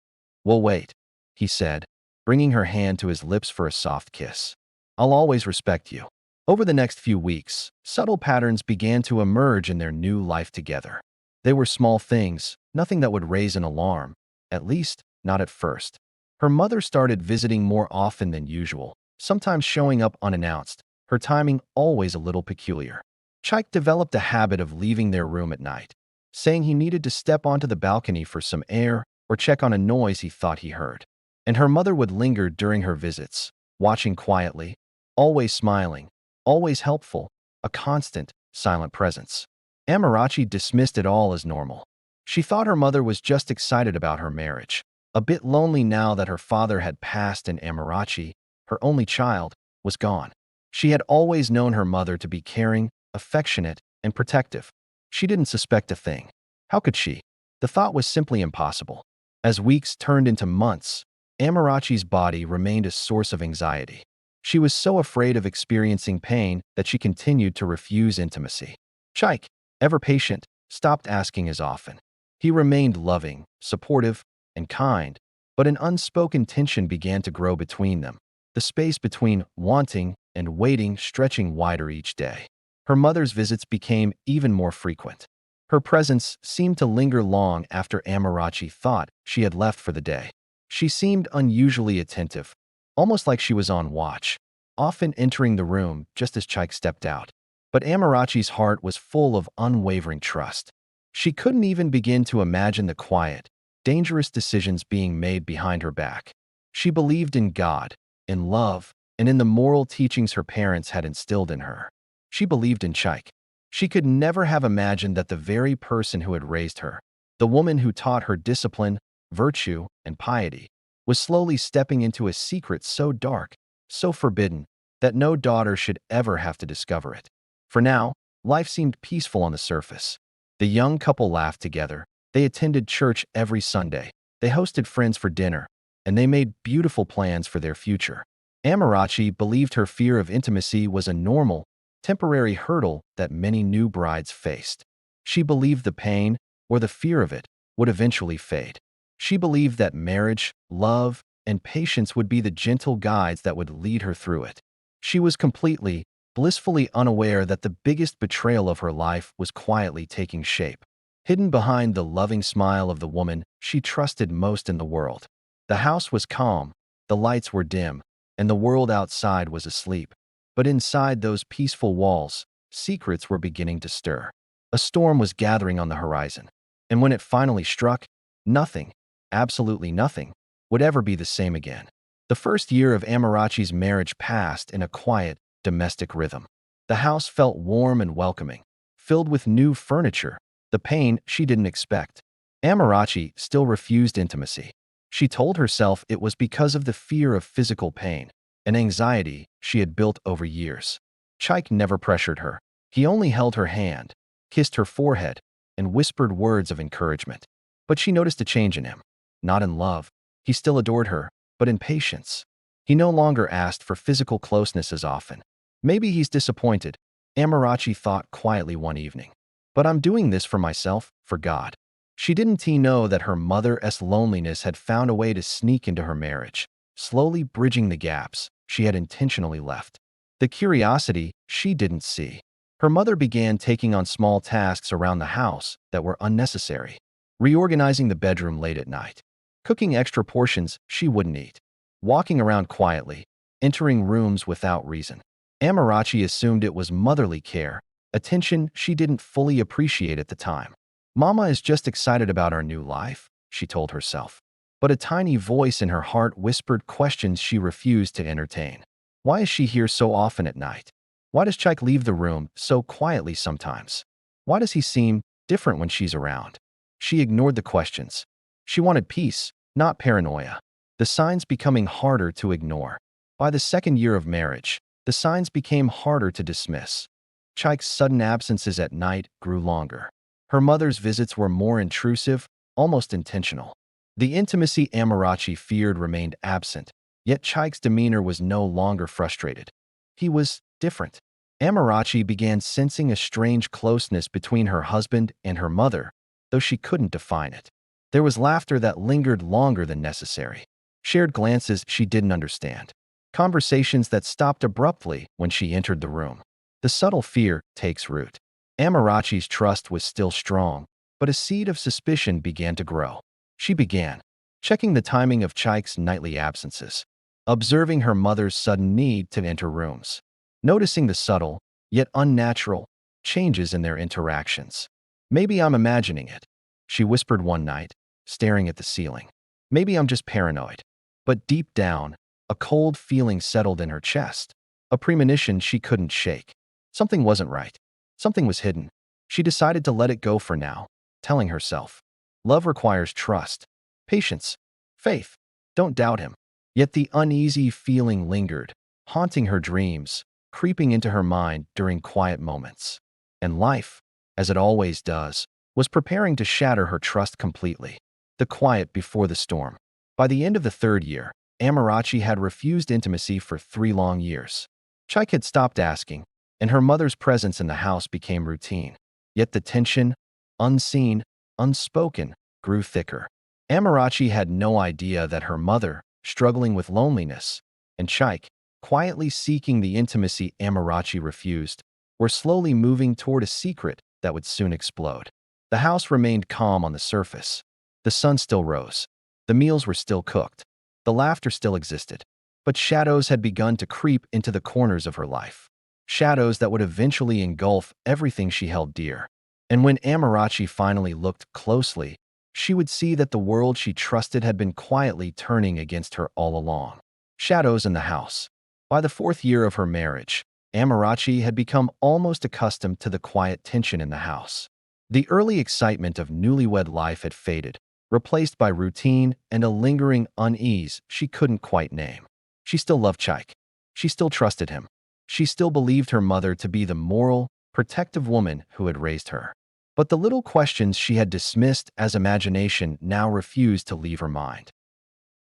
we'll wait," he said, bringing her hand to his lips for a soft kiss. "I'll always respect you." Over the next few weeks, subtle patterns began to emerge in their new life together. They were small things, nothing that would raise an alarm, at least not at first. Her mother started visiting more often than usual, sometimes showing up unannounced, her timing always a little peculiar. Chaik developed a habit of leaving their room at night, saying he needed to step onto the balcony for some air or check on a noise he thought he heard. And her mother would linger during her visits, watching quietly, always smiling, always helpful, a constant, silent presence. Amarachi dismissed it all as normal. She thought her mother was just excited about her marriage, a bit lonely now that her father had passed and Amarachi, her only child, was gone. She had always known her mother to be caring, affectionate, and protective. She didn't suspect a thing. How could she? The thought was simply impossible. As weeks turned into months, Amarachi's body remained a source of anxiety. She was so afraid of experiencing pain that she continued to refuse intimacy. Chaik, ever patient, stopped asking as often. He remained loving, supportive, and kind, but an unspoken tension began to grow between them, the space between wanting and waiting stretching wider each day. Her mother's visits became even more frequent. Her presence seemed to linger long after Amarachi thought she had left for the day. She seemed unusually attentive, almost like she was on watch, often entering the room just as Chaik stepped out. But Amarachi's heart was full of unwavering trust. She couldn't even begin to imagine the quiet, dangerous decisions being made behind her back. She believed in God, in love, and in the moral teachings her parents had instilled in her. She believed in Chaik. She could never have imagined that the very person who had raised her, the woman who taught her discipline, virtue, and piety, was slowly stepping into a secret so dark, so forbidden, that no daughter should ever have to discover it. For now, life seemed peaceful on the surface. The young couple laughed together. They attended church every Sunday. They hosted friends for dinner, and they made beautiful plans for their future. Amarachi believed her fear of intimacy was a normal, temporary hurdle that many new brides faced. She believed the pain, or the fear of it, would eventually fade. She believed that marriage, love, and patience would be the gentle guides that would lead her through it. She was completely, blissfully unaware that the biggest betrayal of her life was quietly taking shape, hidden behind the loving smile of the woman she trusted most in the world. The house was calm, the lights were dim, and the world outside was asleep. But inside those peaceful walls, secrets were beginning to stir. A storm was gathering on the horizon, and when it finally struck, nothing, absolutely nothing, would ever be the same again. The first year of Amarachi's marriage passed in a quiet, domestic rhythm. The house felt warm and welcoming, filled with new furniture, the pain she didn't expect. Amarachi still refused intimacy. She told herself it was because of the fear of physical pain, an anxiety she had built over years. Chaik never pressured her. He only held her hand, kissed her forehead, and whispered words of encouragement. But she noticed a change in him. Not in love. He still adored her, but in patience. He no longer asked for physical closeness as often. Maybe he's disappointed, Amarachi thought quietly one evening. But I'm doing this for myself, for God. She didn't know that her mother's loneliness had found a way to sneak into her marriage, slowly bridging the gaps she had intentionally left. The curiosity she didn't see. Her mother began taking on small tasks around the house that were unnecessary, reorganizing the bedroom late at night, cooking extra portions she wouldn't eat, walking around quietly, entering rooms without reason. Amarachi assumed it was motherly care, attention she didn't fully appreciate at the time. Mama is just excited about our new life, she told herself. But a tiny voice in her heart whispered questions she refused to entertain. Why is she here so often at night? Why does Chaik leave the room so quietly sometimes? Why does he seem different when she's around? She ignored the questions. She wanted peace, not paranoia. The signs becoming harder to ignore. By the second year of marriage, the signs became harder to dismiss. Chaik's sudden absences at night grew longer. Her mother's visits were more intrusive, almost intentional. The intimacy Amarachi feared remained absent, yet Chaik's demeanor was no longer frustrated. He was different. Amarachi began sensing a strange closeness between her husband and her mother, though she couldn't define it. There was laughter that lingered longer than necessary, shared glances she didn't understand, conversations that stopped abruptly when she entered the room. The subtle fear takes root. Amarachi's trust was still strong, but a seed of suspicion began to grow. She began checking the timing of Chaik's nightly absences, observing her mother's sudden need to enter rooms, noticing the subtle, yet unnatural, changes in their interactions. Maybe I'm imagining it, she whispered one night, staring at the ceiling. Maybe I'm just paranoid. But deep down, a cold feeling settled in her chest, a premonition she couldn't shake. Something wasn't right. Something was hidden. She decided to let it go for now, telling herself, love requires trust, patience, faith. Don't doubt him. Yet the uneasy feeling lingered, haunting her dreams, creeping into her mind during quiet moments. And life, as it always does, was preparing to shatter her trust completely. The quiet before the storm. By the end of the third year, Amarachi had refused intimacy for 3 long years. Chaik had stopped asking, and her mother's presence in the house became routine. Yet the tension, unseen, unspoken, grew thicker. Amarachi had no idea that her mother, struggling with loneliness, and Chaik, quietly seeking the intimacy Amarachi refused, were slowly moving toward a secret that would soon explode. The house remained calm on the surface. The sun still rose. The meals were still cooked. The laughter still existed. But shadows had begun to creep into the corners of her life. Shadows that would eventually engulf everything she held dear. And when Amarachi finally looked closely, she would see that the world she trusted had been quietly turning against her all along. Shadows in the house. By the 4th year of her marriage, Amarachi had become almost accustomed to the quiet tension in the house. The early excitement of newlywed life had faded, replaced by routine and a lingering unease she couldn't quite name. She still loved Chaik. She still trusted him. She still believed her mother to be the moral, protective woman who had raised her. But the little questions she had dismissed as imagination now refused to leave her mind.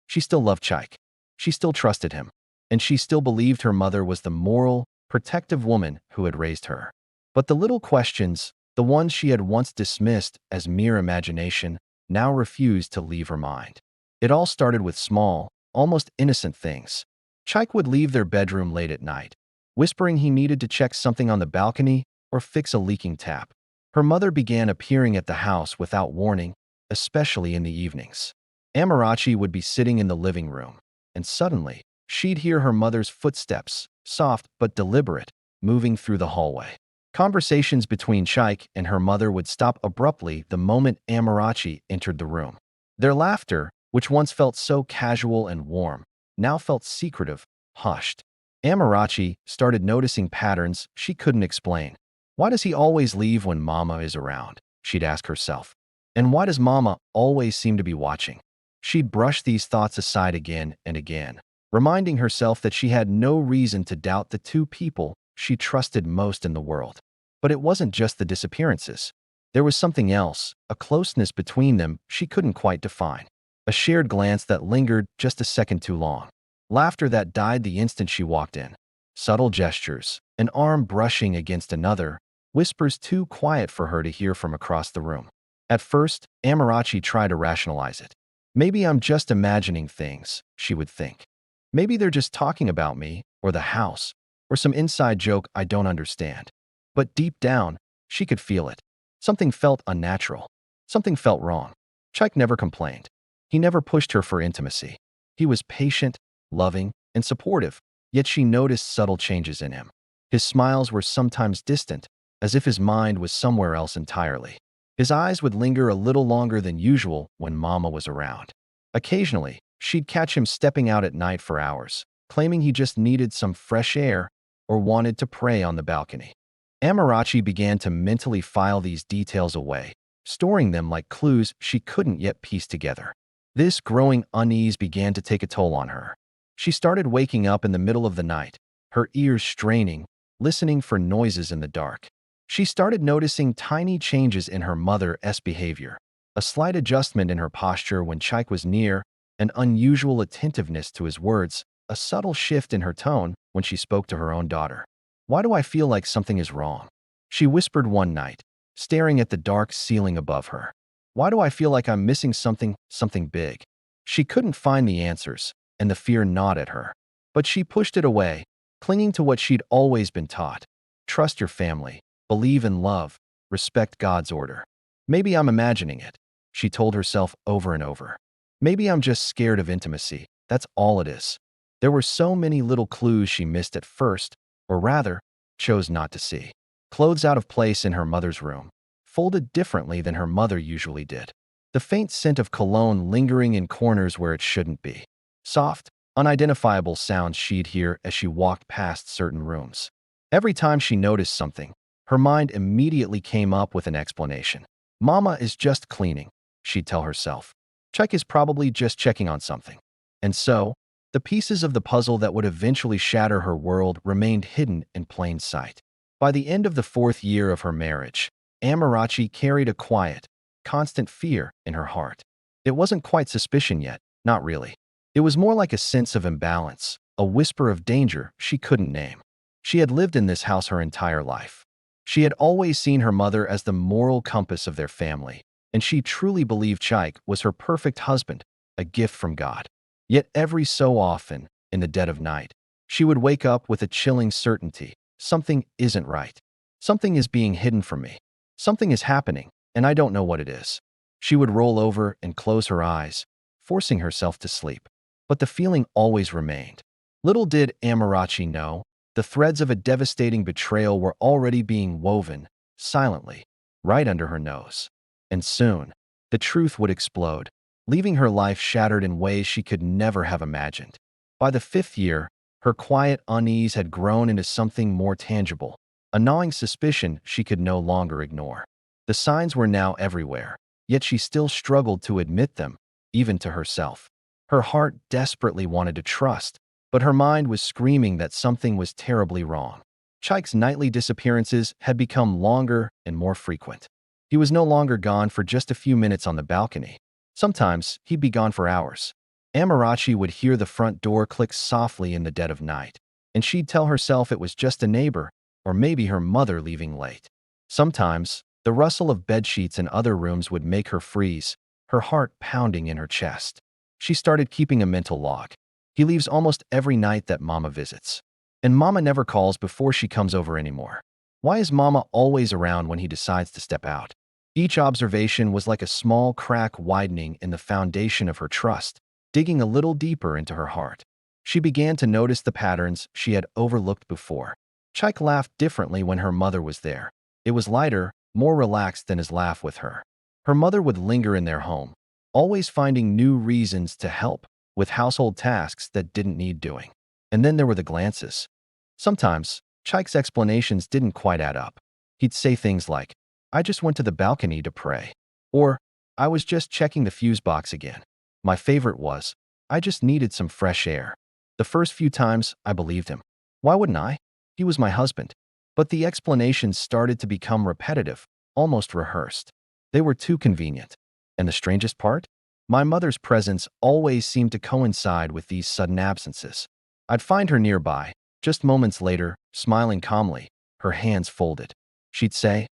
She still loved Chaik. She still trusted him. And she still believed her mother was the moral, protective woman who had raised her. But the little questions, the ones she had once dismissed as mere imagination, now refused to leave her mind. It all started with small, almost innocent things. Chaik would leave their bedroom late at night, whispering he needed to check something on the balcony or fix a leaking tap. Her mother began appearing at the house without warning, especially in the evenings. Amarachi would be sitting in the living room, and suddenly, she'd hear her mother's footsteps, soft but deliberate, moving through the hallway. Conversations between Chaik and her mother would stop abruptly the moment Amarachi entered the room. Their laughter, which once felt so casual and warm, now felt secretive, hushed. Amarachi started noticing patterns she couldn't explain. Why does he always leave when Mama is around? She'd ask herself. And why does Mama always seem to be watching? She'd brush these thoughts aside again and again, reminding herself that she had no reason to doubt the two people she trusted most in the world. But it wasn't just the disappearances. There was something else, a closeness between them she couldn't quite define. A shared glance that lingered just a second too long. Laughter that died the instant she walked in. Subtle gestures, an arm brushing against another, whispers too quiet for her to hear from across the room. At first, Amarachi tried to rationalize it. Maybe I'm just imagining things, she would think. Maybe they're just talking about me, or the house, or some inside joke I don't understand. But deep down, she could feel it. Something felt unnatural. Something felt wrong. Chaik never complained. He never pushed her for intimacy. He was patient, loving, and supportive, yet she noticed subtle changes in him. His smiles were sometimes distant, as if his mind was somewhere else entirely. His eyes would linger a little longer than usual when Mama was around. Occasionally, she'd catch him stepping out at night for hours, claiming he just needed some fresh air or wanted to pray on the balcony. Amarachi began to mentally file these details away, storing them like clues she couldn't yet piece together. This growing unease began to take a toll on her. She started waking up in the middle of the night, her ears straining, listening for noises in the dark. She started noticing tiny changes in her mother's behavior, a slight adjustment in her posture when Chaik was near, an unusual attentiveness to his words, a subtle shift in her tone when she spoke to her own daughter. Why do I feel like something is wrong? She whispered one night, staring at the dark ceiling above her. Why do I feel like I'm missing something big? She couldn't find the answers, and the fear gnawed at her. But she pushed it away, clinging to what she'd always been taught. Trust your family, believe in love, respect God's order. Maybe I'm imagining it, she told herself over and over. Maybe I'm just scared of intimacy, that's all it is. There were so many little clues she missed at first, or rather, chose not to see. Clothes out of place in her mother's room, folded differently than her mother usually did. The faint scent of cologne lingering in corners where it shouldn't be. Soft, unidentifiable sounds she'd hear as she walked past certain rooms. Every time she noticed something, her mind immediately came up with an explanation. Mama is just cleaning, she'd tell herself. Chaik is probably just checking on something. And so, the pieces of the puzzle that would eventually shatter her world remained hidden in plain sight. By the end of the 4th year of her marriage, Amarachi carried a quiet, constant fear in her heart. It wasn't quite suspicion yet, not really. It was more like a sense of imbalance, a whisper of danger she couldn't name. She had lived in this house her entire life. She had always seen her mother as the moral compass of their family, and she truly believed Chaik was her perfect husband, a gift from God. Yet every so often, in the dead of night, she would wake up with a chilling certainty. Something isn't right. Something is being hidden from me. Something is happening, and I don't know what it is. She would roll over and close her eyes, forcing herself to sleep. But the feeling always remained. Little did Amarachi know, the threads of a devastating betrayal were already being woven, silently, right under her nose. And soon, the truth would explode, leaving her life shattered in ways she could never have imagined. By the 5th year, her quiet unease had grown into something more tangible, a gnawing suspicion she could no longer ignore. The signs were now everywhere, yet she still struggled to admit them, even to herself. Her heart desperately wanted to trust, but her mind was screaming that something was terribly wrong. Chaik's nightly disappearances had become longer and more frequent. He was no longer gone for just a few minutes on the balcony. Sometimes he'd be gone for hours. Amarachi would hear the front door click softly in the dead of night, and she'd tell herself it was just a neighbor or maybe her mother leaving late. Sometimes, the rustle of bedsheets in other rooms would make her freeze, her heart pounding in her chest. She started keeping a mental log. He leaves almost every night that Mama visits. And Mama never calls before she comes over anymore. Why is Mama always around when he decides to step out? Each observation was like a small crack widening in the foundation of her trust, digging a little deeper into her heart. She began to notice the patterns she had overlooked before. Chike laughed differently when her mother was there. It was lighter, more relaxed than his laugh with her. Her mother would linger in their home, always finding new reasons to help with household tasks that didn't need doing. And then there were the glances. Sometimes, Chike's explanations didn't quite add up. He'd say things like, "I just went to the balcony to pray," or "I was just checking the fuse box again." My favorite was, "I just needed some fresh air." The first few times, I believed him. Why wouldn't I? He was my husband. But the explanations started to become repetitive, almost rehearsed. They were too convenient. And the strangest part? My mother's presence always seemed to coincide with these sudden absences. I'd find her nearby, just moments later, smiling calmly, her hands folded. She'd say,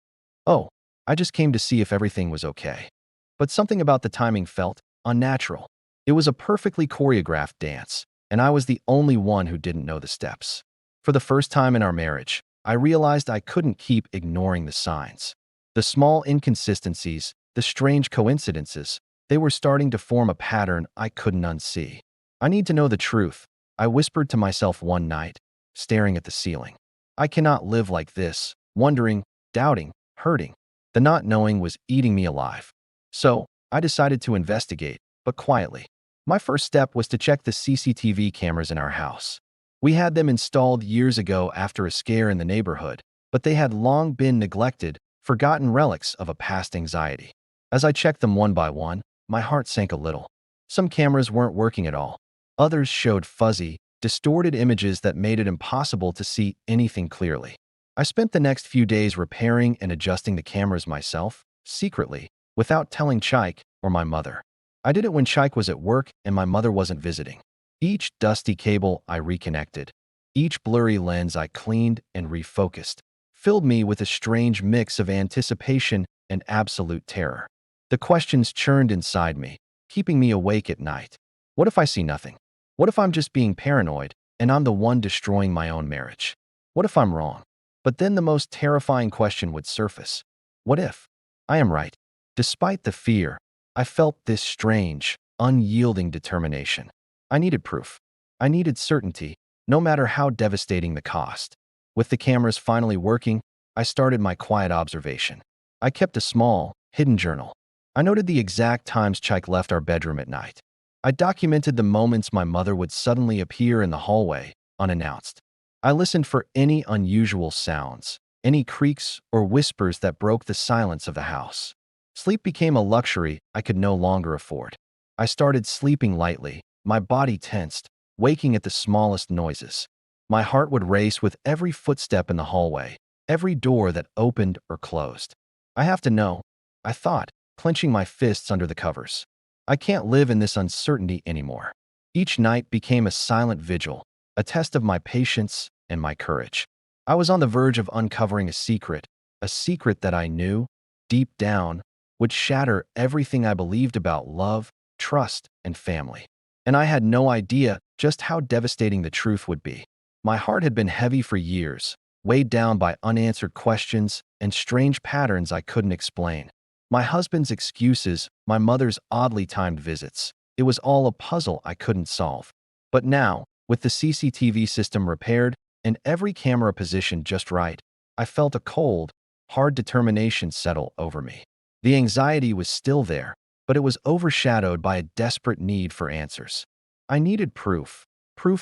"Oh, I just came to see if everything was okay." But something about the timing felt unnatural. It was a perfectly choreographed dance, and I was the only one who didn't know the steps. For the first time in our marriage, I realized I couldn't keep ignoring the signs. The small inconsistencies, the strange coincidences, they were starting to form a pattern I couldn't unsee. "I need to know the truth," I whispered to myself one night, staring at the ceiling. "I cannot live like this, wondering, doubting, hurting." The not knowing was eating me alive. So, I decided to investigate, but quietly. My first step was to check the CCTV cameras in our house. We had them installed years ago after a scare in the neighborhood, but they had long been neglected, forgotten relics of a past anxiety. As I checked them one by one, my heart sank a little. Some cameras weren't working at all. Others showed fuzzy, distorted images that made it impossible to see anything clearly. I spent the next few days repairing and adjusting the cameras myself, secretly, without telling Chike or my mother. I did it when Chike was at work and my mother wasn't visiting. Each dusty cable I reconnected, each blurry lens I cleaned and refocused, filled me with a strange mix of anticipation and absolute terror. The questions churned inside me, keeping me awake at night. What if I see nothing? What if I'm just being paranoid and I'm the one destroying my own marriage? What if I'm wrong? But then the most terrifying question would surface. What if I am right? Despite the fear, I felt this strange, unyielding determination. I needed proof. I needed certainty, no matter how devastating the cost. With the cameras finally working, I started my quiet observation. I kept a small, hidden journal. I noted the exact times Chike left our bedroom at night. I documented the moments my mother would suddenly appear in the hallway, unannounced. I listened for any unusual sounds, any creaks or whispers that broke the silence of the house. Sleep became a luxury I could no longer afford. I started sleeping lightly, my body tensed, waking at the smallest noises. My heart would race with every footstep in the hallway, every door that opened or closed. "I have to know," I thought, clenching my fists under the covers. "I can't live in this uncertainty anymore." Each night became a silent vigil, a test of my patience and my courage. I was on the verge of uncovering a secret that I knew, deep down, would shatter everything I believed about love, trust, and family. And I had no idea just how devastating the truth would be. My heart had been heavy for years, weighed down by unanswered questions and strange patterns I couldn't explain. My husband's excuses, my mother's oddly timed visits, it was all a puzzle I couldn't solve. But now, with the CCTV system repaired and every camera positioned just right, I felt a cold, hard determination settle over me. The anxiety was still there, but it was overshadowed by a desperate need for answers. I needed proof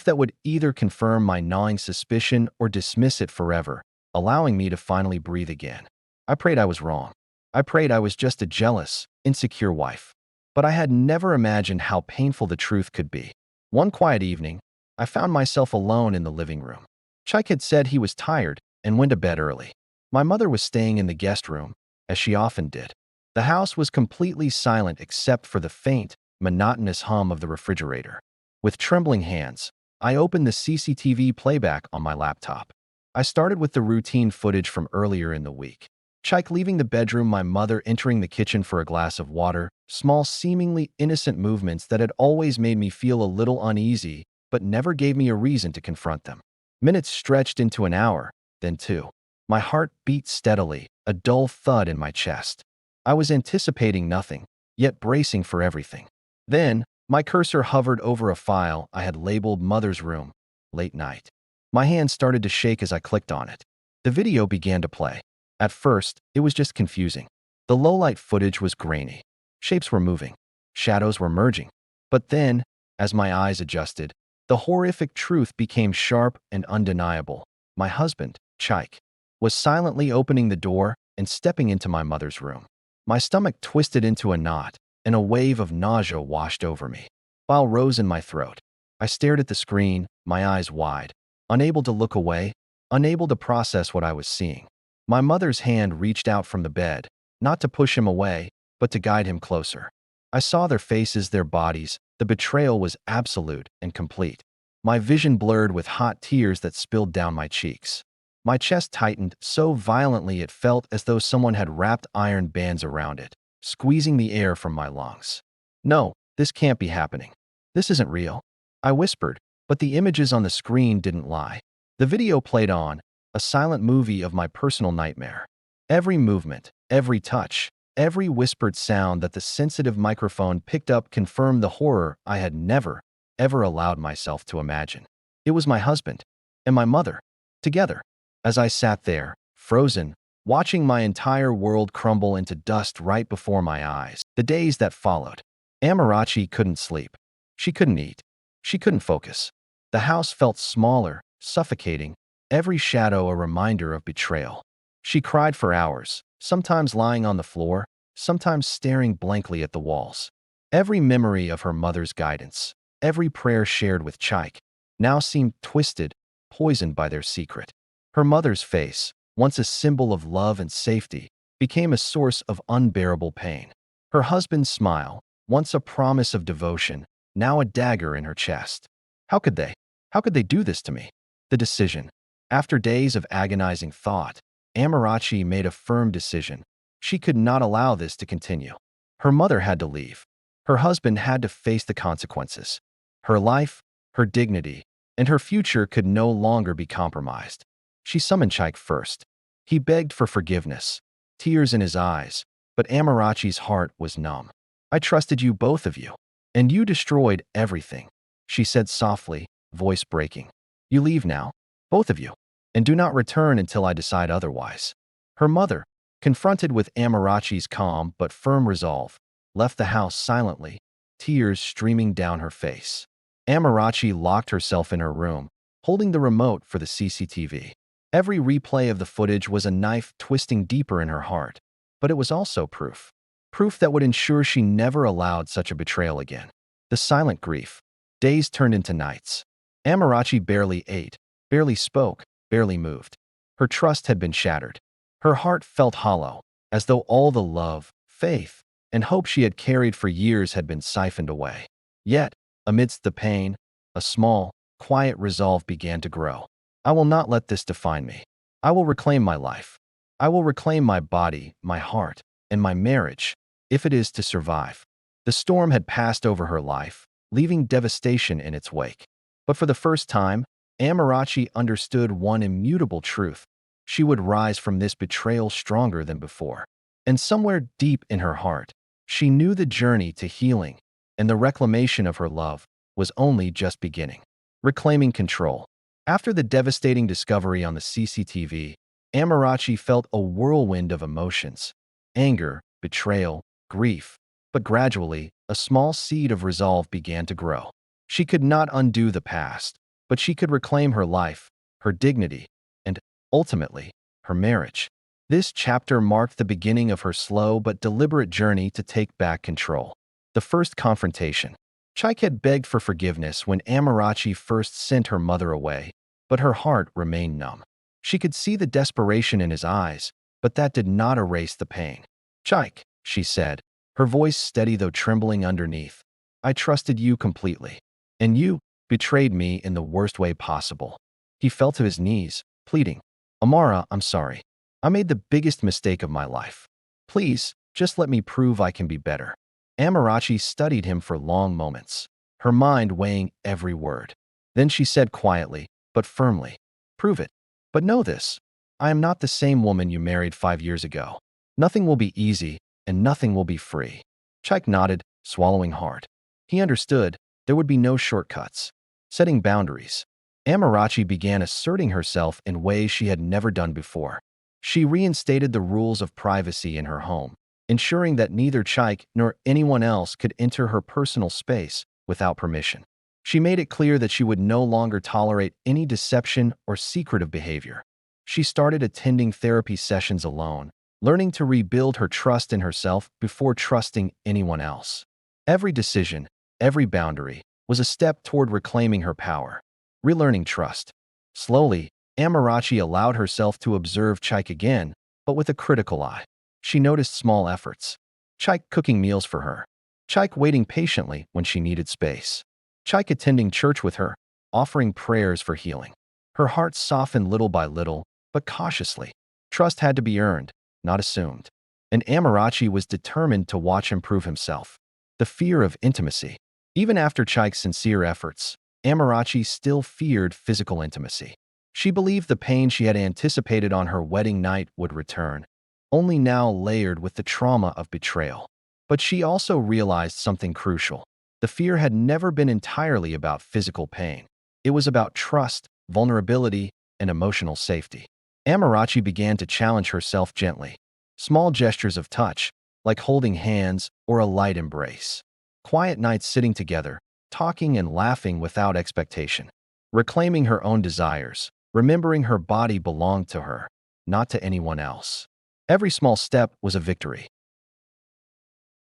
that would either confirm my gnawing suspicion or dismiss it forever, allowing me to finally breathe again. I prayed I was wrong. I prayed I was just a jealous, insecure wife. But I had never imagined how painful the truth could be. One quiet evening, I found myself alone in the living room. Chike had said he was tired and went to bed early. My mother was staying in the guest room, as she often did. The house was completely silent except for the faint, monotonous hum of the refrigerator. With trembling hands, I opened the CCTV playback on my laptop. I started with the routine footage from earlier in the week. Chike leaving the bedroom, my mother entering the kitchen for a glass of water, small, seemingly innocent movements that had always made me feel a little uneasy, but never gave me a reason to confront them. Minutes stretched into an hour, then two. My heart beat steadily, a dull thud in my chest. I was anticipating nothing, yet bracing for everything. Then, my cursor hovered over a file I had labeled Mother's Room, late night. My hand started to shake as I clicked on it. The video began to play. At first, it was just confusing. The low-light footage was grainy. Shapes were moving. Shadows were merging. But then, as my eyes adjusted, the horrific truth became sharp and undeniable. My husband, Chike, was silently opening the door and stepping into my mother's room. My stomach twisted into a knot, and a wave of nausea washed over me. Bile rose in my throat. I stared at the screen, my eyes wide, unable to look away, unable to process what I was seeing. My mother's hand reached out from the bed, not to push him away, but to guide him closer. I saw their faces, their bodies. The betrayal was absolute and complete. My vision blurred with hot tears that spilled down my cheeks. My chest tightened so violently it felt as though someone had wrapped iron bands around it, squeezing the air from my lungs. No, this can't be happening. This isn't real. I whispered, but the images on the screen didn't lie. The video played on, a silent movie of my personal nightmare. Every movement, every touch, every whispered sound that the sensitive microphone picked up confirmed the horror I had never, ever allowed myself to imagine. It was my husband and my mother, together. As I sat there, frozen, watching my entire world crumble into dust right before my eyes. The days that followed, Amarachi couldn't sleep. She couldn't eat. She couldn't focus. The house felt smaller, suffocating, every shadow a reminder of betrayal. She cried for hours, sometimes lying on the floor, sometimes staring blankly at the walls. Every memory of her mother's guidance, every prayer shared with Chike, now seemed twisted, poisoned by their secret. Her mother's face, once a symbol of love and safety, became a source of unbearable pain. Her husband's smile, once a promise of devotion, now a dagger in her chest. How could they? How could they do this to me? The decision. After days of agonizing thought, Amarachi made a firm decision. She could not allow this to continue. Her mother had to leave. Her husband had to face the consequences. Her life, her dignity, and her future could no longer be compromised. She summoned Chike first. He begged for forgiveness, tears in his eyes, but Amarachi's heart was numb. "I trusted you, both of you, and you destroyed everything," she said softly, voice breaking. "You leave now, both of you, and do not return until I decide otherwise." Her mother, confronted with Amarachi's calm but firm resolve, left the house silently, tears streaming down her face. Amarachi locked herself in her room, holding the remote for the CCTV. Every replay of the footage was a knife twisting deeper in her heart, but it was also proof. Proof that would ensure she never allowed such a betrayal again. The silent grief. Days turned into nights. Amarachi barely ate, barely spoke, barely moved. Her trust had been shattered. Her heart felt hollow, as though all the love, faith, and hope she had carried for years had been siphoned away. Yet, amidst the pain, a small, quiet resolve began to grow. "I will not let this define me. I will reclaim my life. I will reclaim my body, my heart, and my marriage, if it is to survive." The storm had passed over her life, leaving devastation in its wake. But for the first time, Amarachi understood one immutable truth. She would rise from this betrayal stronger than before. And somewhere deep in her heart, she knew the journey to healing and the reclamation of her love was only just beginning. Reclaiming control. After the devastating discovery on the CCTV, Amarachi felt a whirlwind of emotions. Anger, betrayal, grief. But gradually, a small seed of resolve began to grow. She could not undo the past, but she could reclaim her life, her dignity, and, ultimately, her marriage. This chapter marked the beginning of her slow but deliberate journey to take back control. The first confrontation. Chike had begged for forgiveness when Amarachi first sent her mother away, but her heart remained numb. She could see the desperation in his eyes, but that did not erase the pain. "Chike," she said, her voice steady though trembling underneath, I trusted you completely. And you betrayed me in the worst way possible. He fell to his knees, pleading, Amara, I'm sorry. I made the biggest mistake of my life. Please, just let me prove I can be better. Amarachi studied him for long moments, her mind weighing every word. Then she said quietly, but firmly, prove it. But know this, I am not the same woman you married 5 years ago. Nothing will be easy, and nothing will be free. Chaik nodded, swallowing hard. He understood there would be no shortcuts. Setting boundaries. Amarachi began asserting herself in ways she had never done before. She reinstated the rules of privacy in her home, ensuring that neither Chaik nor anyone else could enter her personal space without permission. She made it clear that she would no longer tolerate any deception or secretive behavior. She started attending therapy sessions alone, learning to rebuild her trust in herself before trusting anyone else. Every decision, every boundary, was a step toward reclaiming her power. Relearning trust. Slowly, Amarachi allowed herself to observe Chaik again, but with a critical eye. She noticed small efforts. Chaik cooking meals for her. Chaik waiting patiently when she needed space. Chaik attending church with her, offering prayers for healing. Her heart softened little by little, but cautiously. Trust had to be earned, not assumed. And Amarachi was determined to watch him prove himself. The fear of intimacy. Even after Chaik's sincere efforts, Amarachi still feared physical intimacy. She believed the pain she had anticipated on her wedding night would return, only now layered with the trauma of betrayal. But she also realized something crucial. The fear had never been entirely about physical pain. It was about trust, vulnerability, and emotional safety. Amarachi began to challenge herself gently. Small gestures of touch, like holding hands or a light embrace. Quiet nights sitting together, talking and laughing without expectation. Reclaiming her own desires, remembering her body belonged to her, not to anyone else. Every small step was a victory.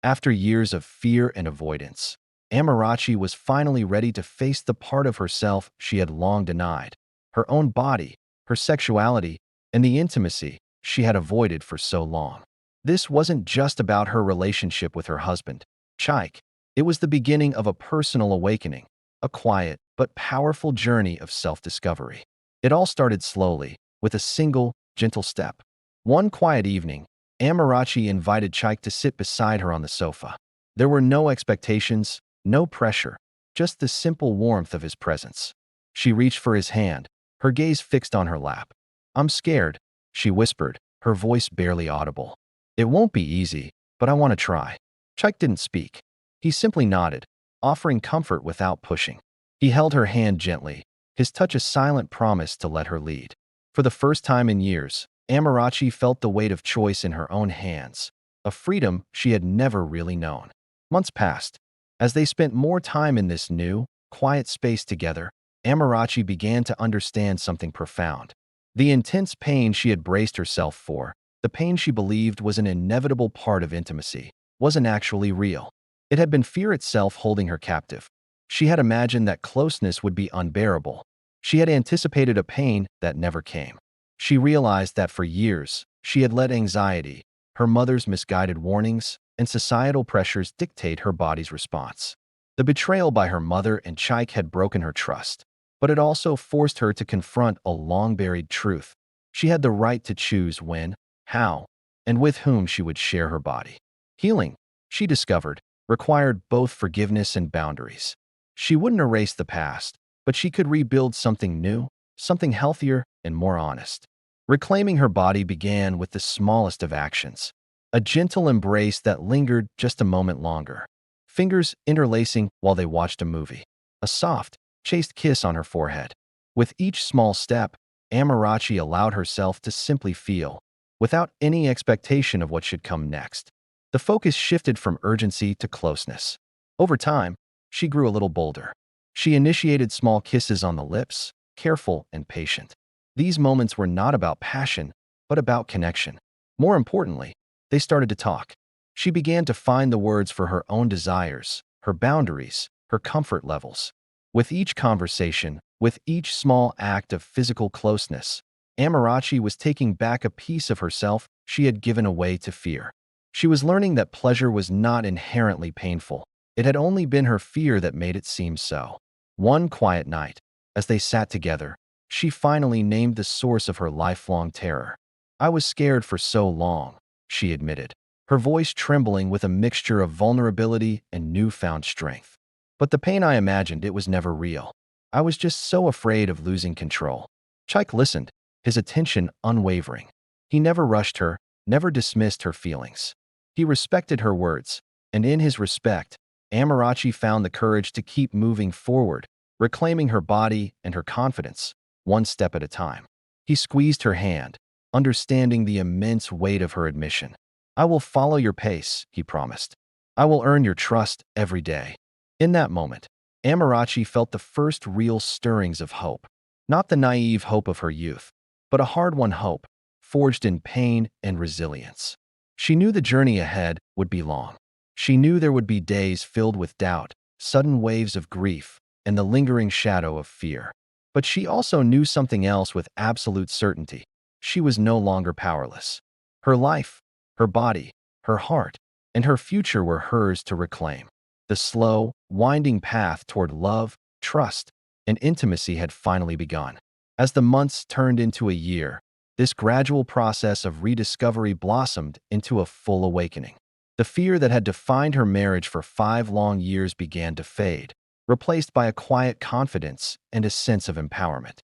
After years of fear and avoidance, Amarachi was finally ready to face the part of herself she had long denied. Her own body, her sexuality, and the intimacy she had avoided for so long. This wasn't just about her relationship with her husband, Chaik. It was the beginning of a personal awakening, a quiet but powerful journey of self-discovery. It all started slowly, with a single, gentle step. One quiet evening, Amarachi invited Chaik to sit beside her on the sofa. There were no expectations, no pressure, just the simple warmth of his presence. She reached for his hand, her gaze fixed on her lap. I'm scared, she whispered, her voice barely audible. It won't be easy, but I want to try. Chaik didn't speak. He simply nodded, offering comfort without pushing. He held her hand gently, his touch a silent promise to let her lead. For the first time in years, Amarachi felt the weight of choice in her own hands, a freedom she had never really known. Months passed. As they spent more time in this new, quiet space together, Amarachi began to understand something profound. The intense pain she had braced herself for, the pain she believed was an inevitable part of intimacy, wasn't actually real. It had been fear itself holding her captive. She had imagined that closeness would be unbearable. She had anticipated a pain that never came. She realized that for years, she had let anxiety, her mother's misguided warnings, and societal pressures dictate her body's response. The betrayal by her mother and Chaik had broken her trust, but it also forced her to confront a long-buried truth. She had the right to choose when, how, and with whom she would share her body. Healing, she discovered, required both forgiveness and boundaries. She wouldn't erase the past, but she could rebuild something new, something healthier and more honest. Reclaiming her body began with the smallest of actions, a gentle embrace that lingered just a moment longer, fingers interlacing while they watched a movie, a soft, chaste kiss on her forehead. With each small step, Amarachi allowed herself to simply feel, without any expectation of what should come next. The focus shifted from urgency to closeness. Over time, she grew a little bolder. She initiated small kisses on the lips, careful and patient. These moments were not about passion, but about connection. More importantly, they started to talk. She began to find the words for her own desires, her boundaries, her comfort levels. With each conversation, with each small act of physical closeness, Amarachi was taking back a piece of herself she had given away to fear. She was learning that pleasure was not inherently painful. It had only been her fear that made it seem so. One quiet night, as they sat together, she finally named the source of her lifelong terror. "I was scared for so long," she admitted, her voice trembling with a mixture of vulnerability and newfound strength. "But the pain I imagined, it was never real. I was just so afraid of losing control." Chike listened, his attention unwavering. He never rushed her, never dismissed her feelings. He respected her words, and in his respect, Amarachi found the courage to keep moving forward, reclaiming her body and her confidence, one step at a time. He squeezed her hand, understanding the immense weight of her admission. "I will follow your pace," he promised. "I will earn your trust every day." In that moment, Amarachi felt the first real stirrings of hope. Not the naive hope of her youth, but a hard-won hope, forged in pain and resilience. She knew the journey ahead would be long. She knew there would be days filled with doubt, sudden waves of grief, and the lingering shadow of fear. But she also knew something else with absolute certainty. She was no longer powerless. Her life, her body, her heart, and her future were hers to reclaim. The slow, winding path toward love, trust, and intimacy had finally begun. As the months turned into a year, this gradual process of rediscovery blossomed into a full awakening. The fear that had defined her marriage for 5 long years began to fade, replaced by a quiet confidence and a sense of empowerment.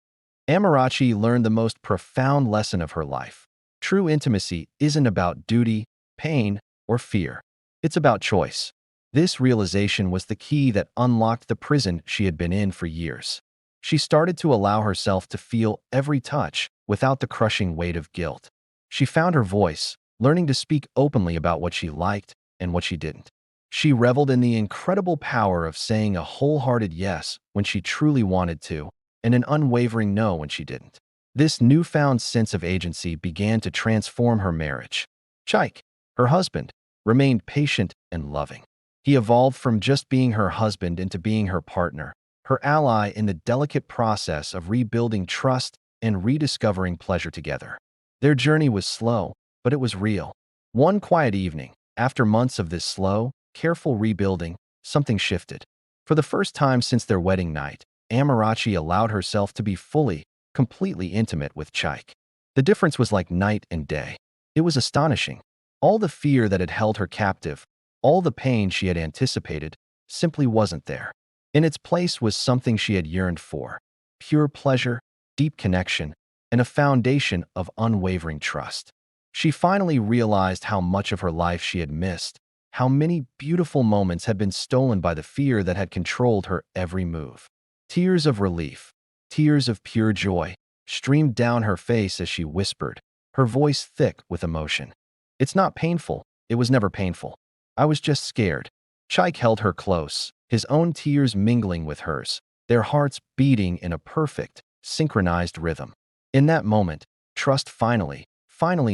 Amarachi learned the most profound lesson of her life. True intimacy isn't about duty, pain, or fear. It's about choice. This realization was the key that unlocked the prison she had been in for years. She started to allow herself to feel every touch without the crushing weight of guilt. She found her voice, learning to speak openly about what she liked and what she didn't. She reveled in the incredible power of saying a wholehearted yes when she truly wanted to, and an unwavering no when she didn't. This newfound sense of agency began to transform her marriage. Chike, her husband, remained patient and loving. He evolved from just being her husband into being her partner, her ally in the delicate process of rebuilding trust and rediscovering pleasure together. Their journey was slow, but it was real. One quiet evening, after months of this slow, careful rebuilding, something shifted. For the first time since their wedding night, Amarachi allowed herself to be fully, completely intimate with Chike. The difference was like night and day. It was astonishing. All the fear that had held her captive, all the pain she had anticipated, simply wasn't there. In its place was something she had yearned for: pure pleasure, deep connection, and a foundation of unwavering trust. She finally realized how much of her life she had missed, how many beautiful moments had been stolen by the fear that had controlled her every move. Tears of relief, tears of pure joy, streamed down her face as she whispered, her voice thick with emotion. "It's not painful. It was never painful. I was just scared." Chike held her close, his own tears mingling with hers, their hearts beating in a perfect, synchronized rhythm. In that moment, trust finally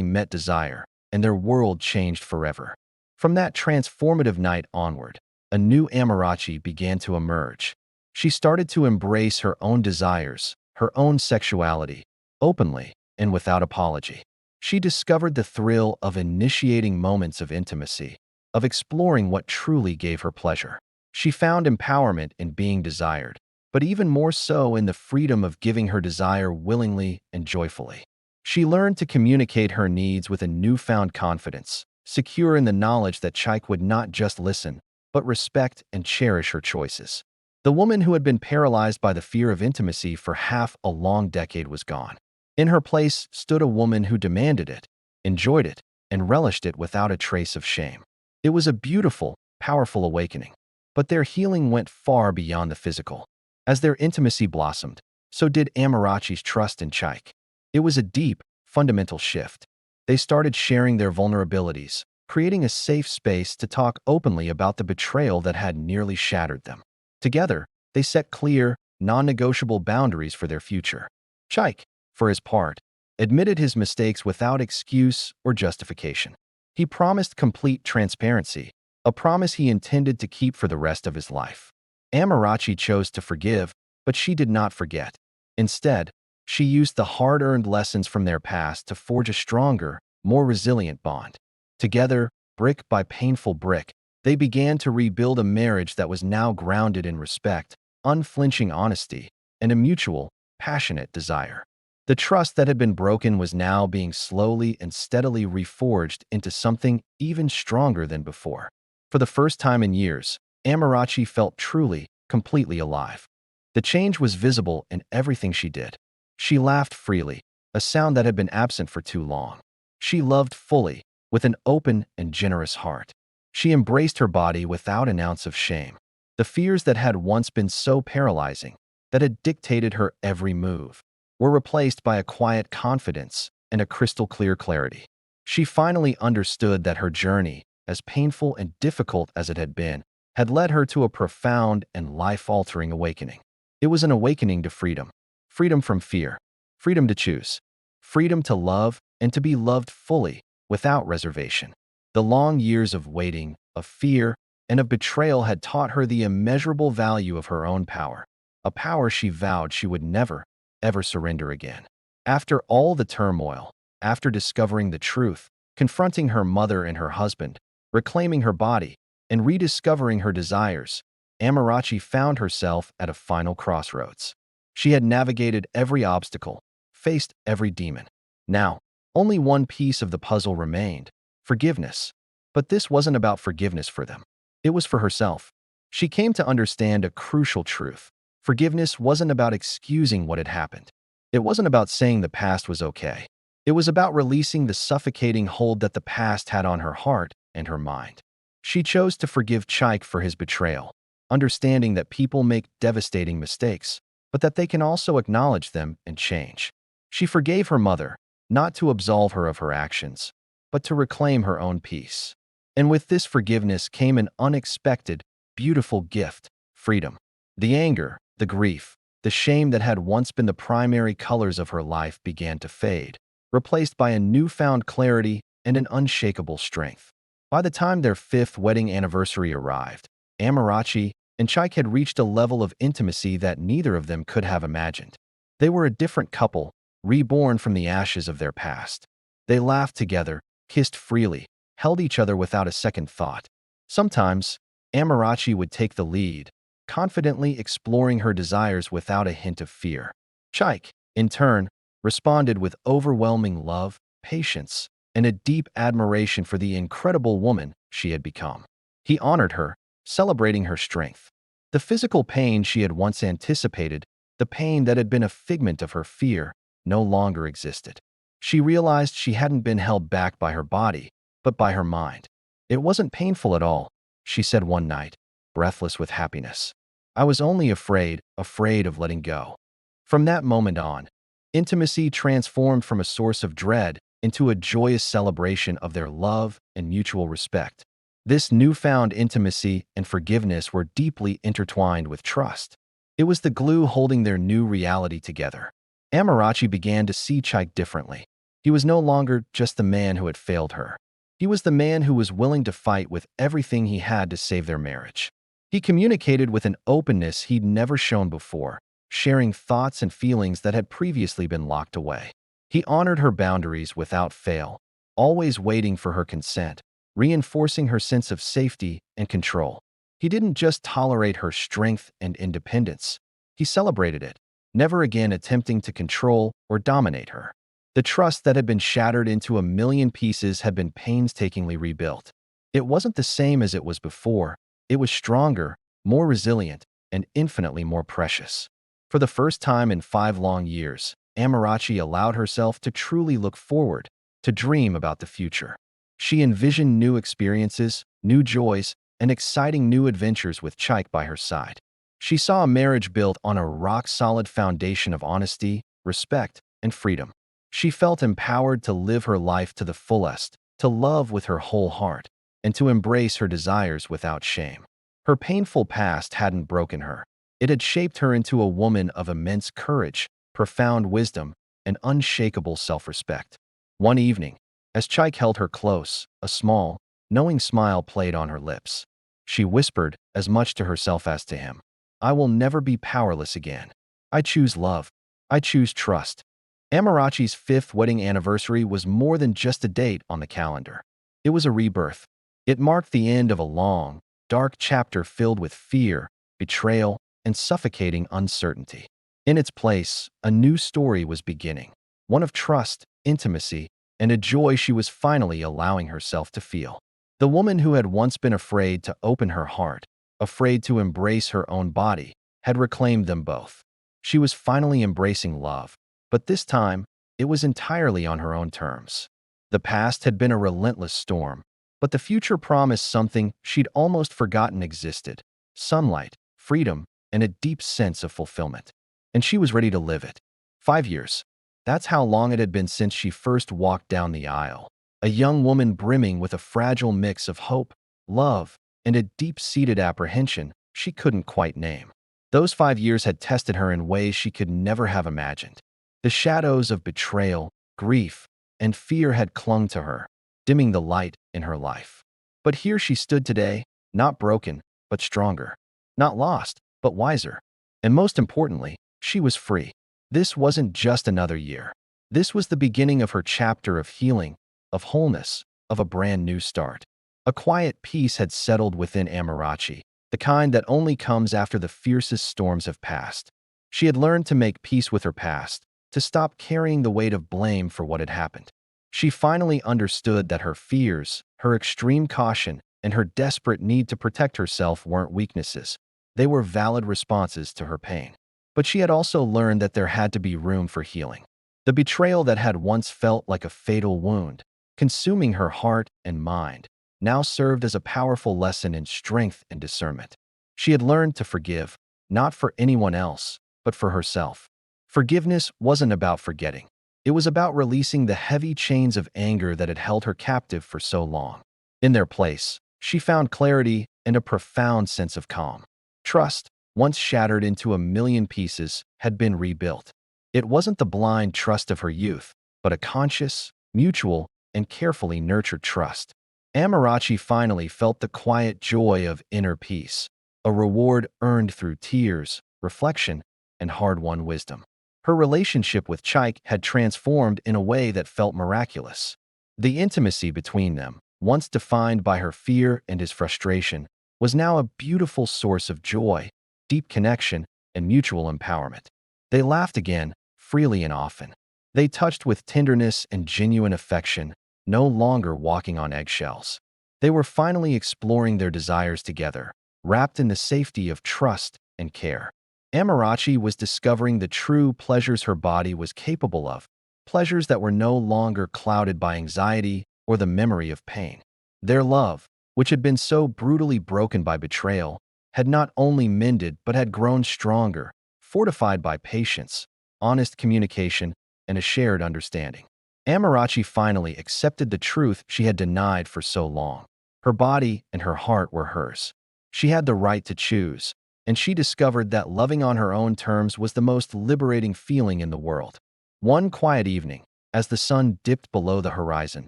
met desire, and their world changed forever. From that transformative night onward, a new Amarachi began to emerge. She started to embrace her own desires, her own sexuality, openly and without apology. She discovered the thrill of initiating moments of intimacy, of exploring what truly gave her pleasure. She found empowerment in being desired, but even more so in the freedom of giving her desire willingly and joyfully. She learned to communicate her needs with a newfound confidence, secure in the knowledge that Chike would not just listen, but respect and cherish her choices. The woman who had been paralyzed by the fear of intimacy for half a long decade was gone. In her place stood a woman who demanded it, enjoyed it, and relished it without a trace of shame. It was a beautiful, powerful awakening. But their healing went far beyond the physical. As their intimacy blossomed, so did Amarachi's trust in Chike. It was a deep, fundamental shift. They started sharing their vulnerabilities, creating a safe space to talk openly about the betrayal that had nearly shattered them. Together, they set clear, non-negotiable boundaries for their future. Chike, for his part, admitted his mistakes without excuse or justification. He promised complete transparency, a promise he intended to keep for the rest of his life. Amarachi chose to forgive, but she did not forget. Instead, she used the hard-earned lessons from their past to forge a stronger, more resilient bond. Together, brick by painful brick, They began to rebuild a marriage that was now grounded in respect, unflinching honesty, and a mutual, passionate desire. The trust that had been broken was now being slowly and steadily reforged into something even stronger than before. For the first time in years, Amarachi felt truly, completely alive. The change was visible in everything she did. She laughed freely, a sound that had been absent for too long. She loved fully, with an open and generous heart. She embraced her body without an ounce of shame. The fears that had once been so paralyzing, that had dictated her every move, were replaced by a quiet confidence and a crystal-clear clarity. She finally understood that her journey, as painful and difficult as it had led her to a profound and life-altering awakening. It was an awakening to freedom. Freedom from fear. Freedom to choose. Freedom to love and to be loved fully, without reservation. The long years of waiting, of fear, and of betrayal had taught her the immeasurable value of her own power, a power she vowed she would never, ever surrender again. After all the turmoil, after discovering the truth, confronting her mother and her husband, reclaiming her body, and rediscovering her desires, Amarachi found herself at a final crossroads. She had navigated every obstacle, faced every demon. Now, only one piece of the puzzle remained: forgiveness. But this wasn't about forgiveness for them. It was for herself. She came to understand a crucial truth. Forgiveness wasn't about excusing what had happened. It wasn't about saying the past was okay. It was about releasing the suffocating hold that the past had on her heart and her mind. She chose to forgive Chaik for his betrayal, understanding that people make devastating mistakes, but that they can also acknowledge them and change. She forgave her mother, not to absolve her of her actions, but to reclaim her own peace. And with this forgiveness came an unexpected, beautiful gift: freedom. The anger, the grief, the shame that had once been the primary colors of her life began to fade, replaced by a newfound clarity and an unshakable strength. By the time their 5th wedding anniversary arrived, Amarachi and Chaik had reached a level of intimacy that neither of them could have imagined. They were a different couple, reborn from the ashes of their past. They laughed together, kissed freely, held each other without a second thought. Sometimes, Amarachi would take the lead, confidently exploring her desires without a hint of fear. Chaik, in turn, responded with overwhelming love, patience, and a deep admiration for the incredible woman she had become. He honored her, celebrating her strength. The physical pain she had once anticipated, the pain that had been a figment of her fear, no longer existed. She realized she hadn't been held back by her body, but by her mind. "It wasn't painful at all," she said one night, breathless with happiness. "I was only afraid of letting go." From that moment on, intimacy transformed from a source of dread into a joyous celebration of their love and mutual respect. This newfound intimacy and forgiveness were deeply intertwined with trust. It was the glue holding their new reality together. Amarachi began to see Chaik differently. He was no longer just the man who had failed her. He was the man who was willing to fight with everything he had to save their marriage. He communicated with an openness he'd never shown before, sharing thoughts and feelings that had previously been locked away. He honored her boundaries without fail, always waiting for her consent, reinforcing her sense of safety and control. He didn't just tolerate her strength and independence. He celebrated it, never again attempting to control or dominate her. The trust that had been shattered into a million pieces had been painstakingly rebuilt. It wasn't the same as it was before. It was stronger, more resilient, and infinitely more precious. For the first time in 5 long years, Amarachi allowed herself to truly look forward, to dream about the future. She envisioned new experiences, new joys, and exciting new adventures with Chaik by her side. She saw a marriage built on a rock-solid foundation of honesty, respect, and freedom. She felt empowered to live her life to the fullest, to love with her whole heart, and to embrace her desires without shame. Her painful past hadn't broken her. It had shaped her into a woman of immense courage, profound wisdom, and unshakable self-respect. One evening, as Chaik held her close, a small, knowing smile played on her lips. She whispered, as much to herself as to him, "I will never be powerless again. I choose love. I choose trust." Amarachi's 5th wedding anniversary was more than just a date on the calendar. It was a rebirth. It marked the end of a long, dark chapter filled with fear, betrayal, and suffocating uncertainty. In its place, a new story was beginning, one of trust, intimacy, and a joy she was finally allowing herself to feel. The woman who had once been afraid to open her heart, afraid to embrace her own body, had reclaimed them both. She was finally embracing love, but this time, it was entirely on her own terms. The past had been a relentless storm, but the future promised something she'd almost forgotten existed: sunlight, freedom, and a deep sense of fulfillment. And she was ready to live it. 5 years. That's how long it had been since she first walked down the aisle. A young woman brimming with a fragile mix of hope, love, and a deep-seated apprehension she couldn't quite name. Those 5 years had tested her in ways she could never have imagined. The shadows of betrayal, grief, and fear had clung to her, dimming the light in her life. But here she stood today, not broken, but stronger. Not lost, but wiser. And most importantly, she was free. This wasn't just another year. This was the beginning of her chapter of healing, of wholeness, of a brand new start. A quiet peace had settled within Amarachi, the kind that only comes after the fiercest storms have passed. She had learned to make peace with her past, to stop carrying the weight of blame for what had happened. She finally understood that her fears, her extreme caution, and her desperate need to protect herself weren't weaknesses. They were valid responses to her pain. But she had also learned that there had to be room for healing. The betrayal that had once felt like a fatal wound, consuming her heart and mind, now served as a powerful lesson in strength and discernment. She had learned to forgive, not for anyone else, but for herself. Forgiveness wasn't about forgetting. It was about releasing the heavy chains of anger that had held her captive for so long. In their place, she found clarity and a profound sense of calm. Trust, once shattered into a million pieces, had been rebuilt. It wasn't the blind trust of her youth, but a conscious, mutual, and carefully nurtured trust. Amarachi finally felt the quiet joy of inner peace, a reward earned through tears, reflection, and hard-won wisdom. Her relationship with Chaik had transformed in a way that felt miraculous. The intimacy between them, once defined by her fear and his frustration, was now a beautiful source of joy, deep connection, and mutual empowerment. They laughed again, freely and often. They touched with tenderness and genuine affection, no longer walking on eggshells. They were finally exploring their desires together, wrapped in the safety of trust and care. Amarachi was discovering the true pleasures her body was capable of, pleasures that were no longer clouded by anxiety or the memory of pain. Their love, which had been so brutally broken by betrayal, had not only mended but had grown stronger, fortified by patience, honest communication, and a shared understanding. Amarachi finally accepted the truth she had denied for so long. Her body and her heart were hers. She had the right to choose, and she discovered that loving on her own terms was the most liberating feeling in the world. One quiet evening, as the sun dipped below the horizon,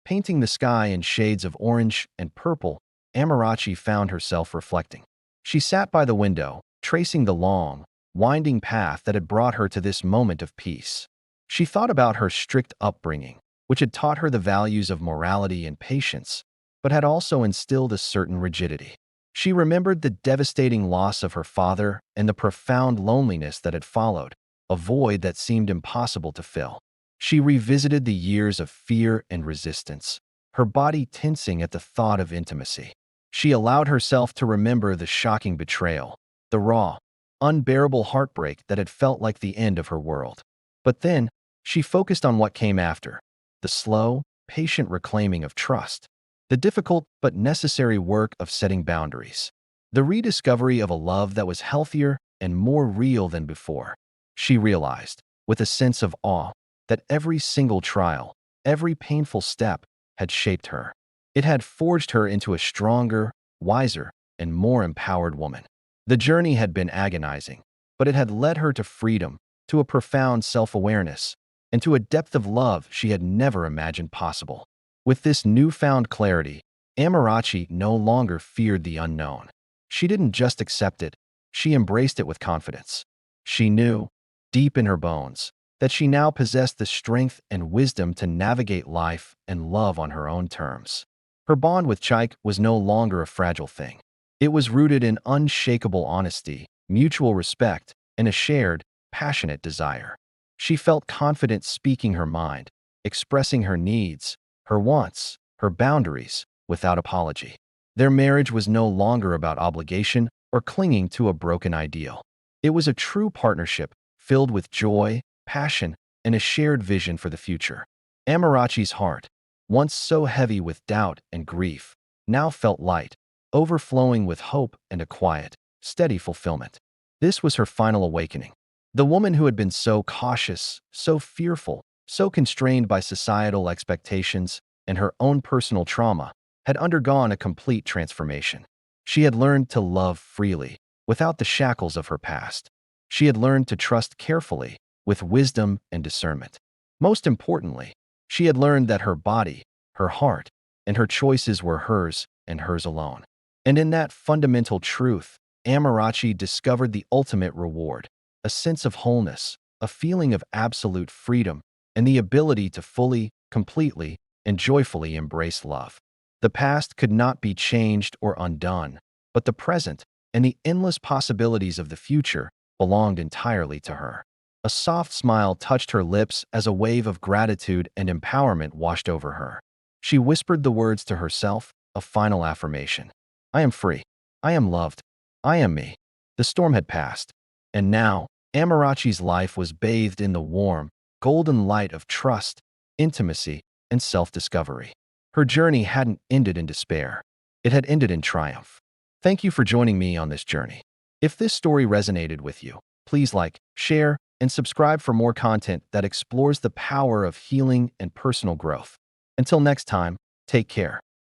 painting the sky in shades of orange and purple, Amarachi found herself reflecting. She sat by the window, tracing the long, winding path that had brought her to this moment of peace. She thought about her strict upbringing, which had taught her the values of morality and patience, but had also instilled a certain rigidity. She remembered the devastating loss of her father and the profound loneliness that had followed, a void that seemed impossible to fill. She revisited the years of fear and resistance, her body tensing at the thought of intimacy. She allowed herself to remember the shocking betrayal, the raw, unbearable heartbreak that had felt like the end of her world. But then, she focused on what came after: the slow, patient reclaiming of trust, the difficult but necessary work of setting boundaries, the rediscovery of a love that was healthier and more real than before. She realized, with a sense of awe, that every single trial, every painful step, had shaped her. It had forged her into a stronger, wiser, and more empowered woman. The journey had been agonizing, but it had led her to freedom, to a profound self-awareness, and to a depth of love she had never imagined possible. With this newfound clarity, Amarachi no longer feared the unknown. She didn't just accept it, she embraced it with confidence. She knew, deep in her bones, that she now possessed the strength and wisdom to navigate life and love on her own terms. Her bond with Chaik was no longer a fragile thing. It was rooted in unshakable honesty, mutual respect, and a shared, passionate desire. She felt confident speaking her mind, expressing her needs, her wants, her boundaries, without apology. Their marriage was no longer about obligation or clinging to a broken ideal. It was a true partnership filled with joy, passion, and a shared vision for the future. Amarachi's heart, once so heavy with doubt and grief, now felt light, overflowing with hope and a quiet, steady fulfillment. This was her final awakening. The woman who had been so cautious, so fearful, so constrained by societal expectations and her own personal trauma, had undergone a complete transformation. She had learned to love freely, without the shackles of her past. She had learned to trust carefully, with wisdom and discernment. Most importantly, she had learned that her body, her heart, and her choices were hers and hers alone. And in that fundamental truth, Amarachi discovered the ultimate reward, a sense of wholeness, a feeling of absolute freedom, and the ability to fully, completely, and joyfully embrace love. The past could not be changed or undone, but the present and the endless possibilities of the future belonged entirely to her. A soft smile touched her lips as a wave of gratitude and empowerment washed over her. She whispered the words to herself, a final affirmation. I am free. I am loved. I am me. The storm had passed, and now Amarachi's life was bathed in the warm, golden light of trust, intimacy, and self-discovery. Her journey hadn't ended in despair. It had ended in triumph. Thank you for joining me on this journey. If this story resonated with you, please like, share, and subscribe for more content that explores the power of healing and personal growth. Until next time, take care.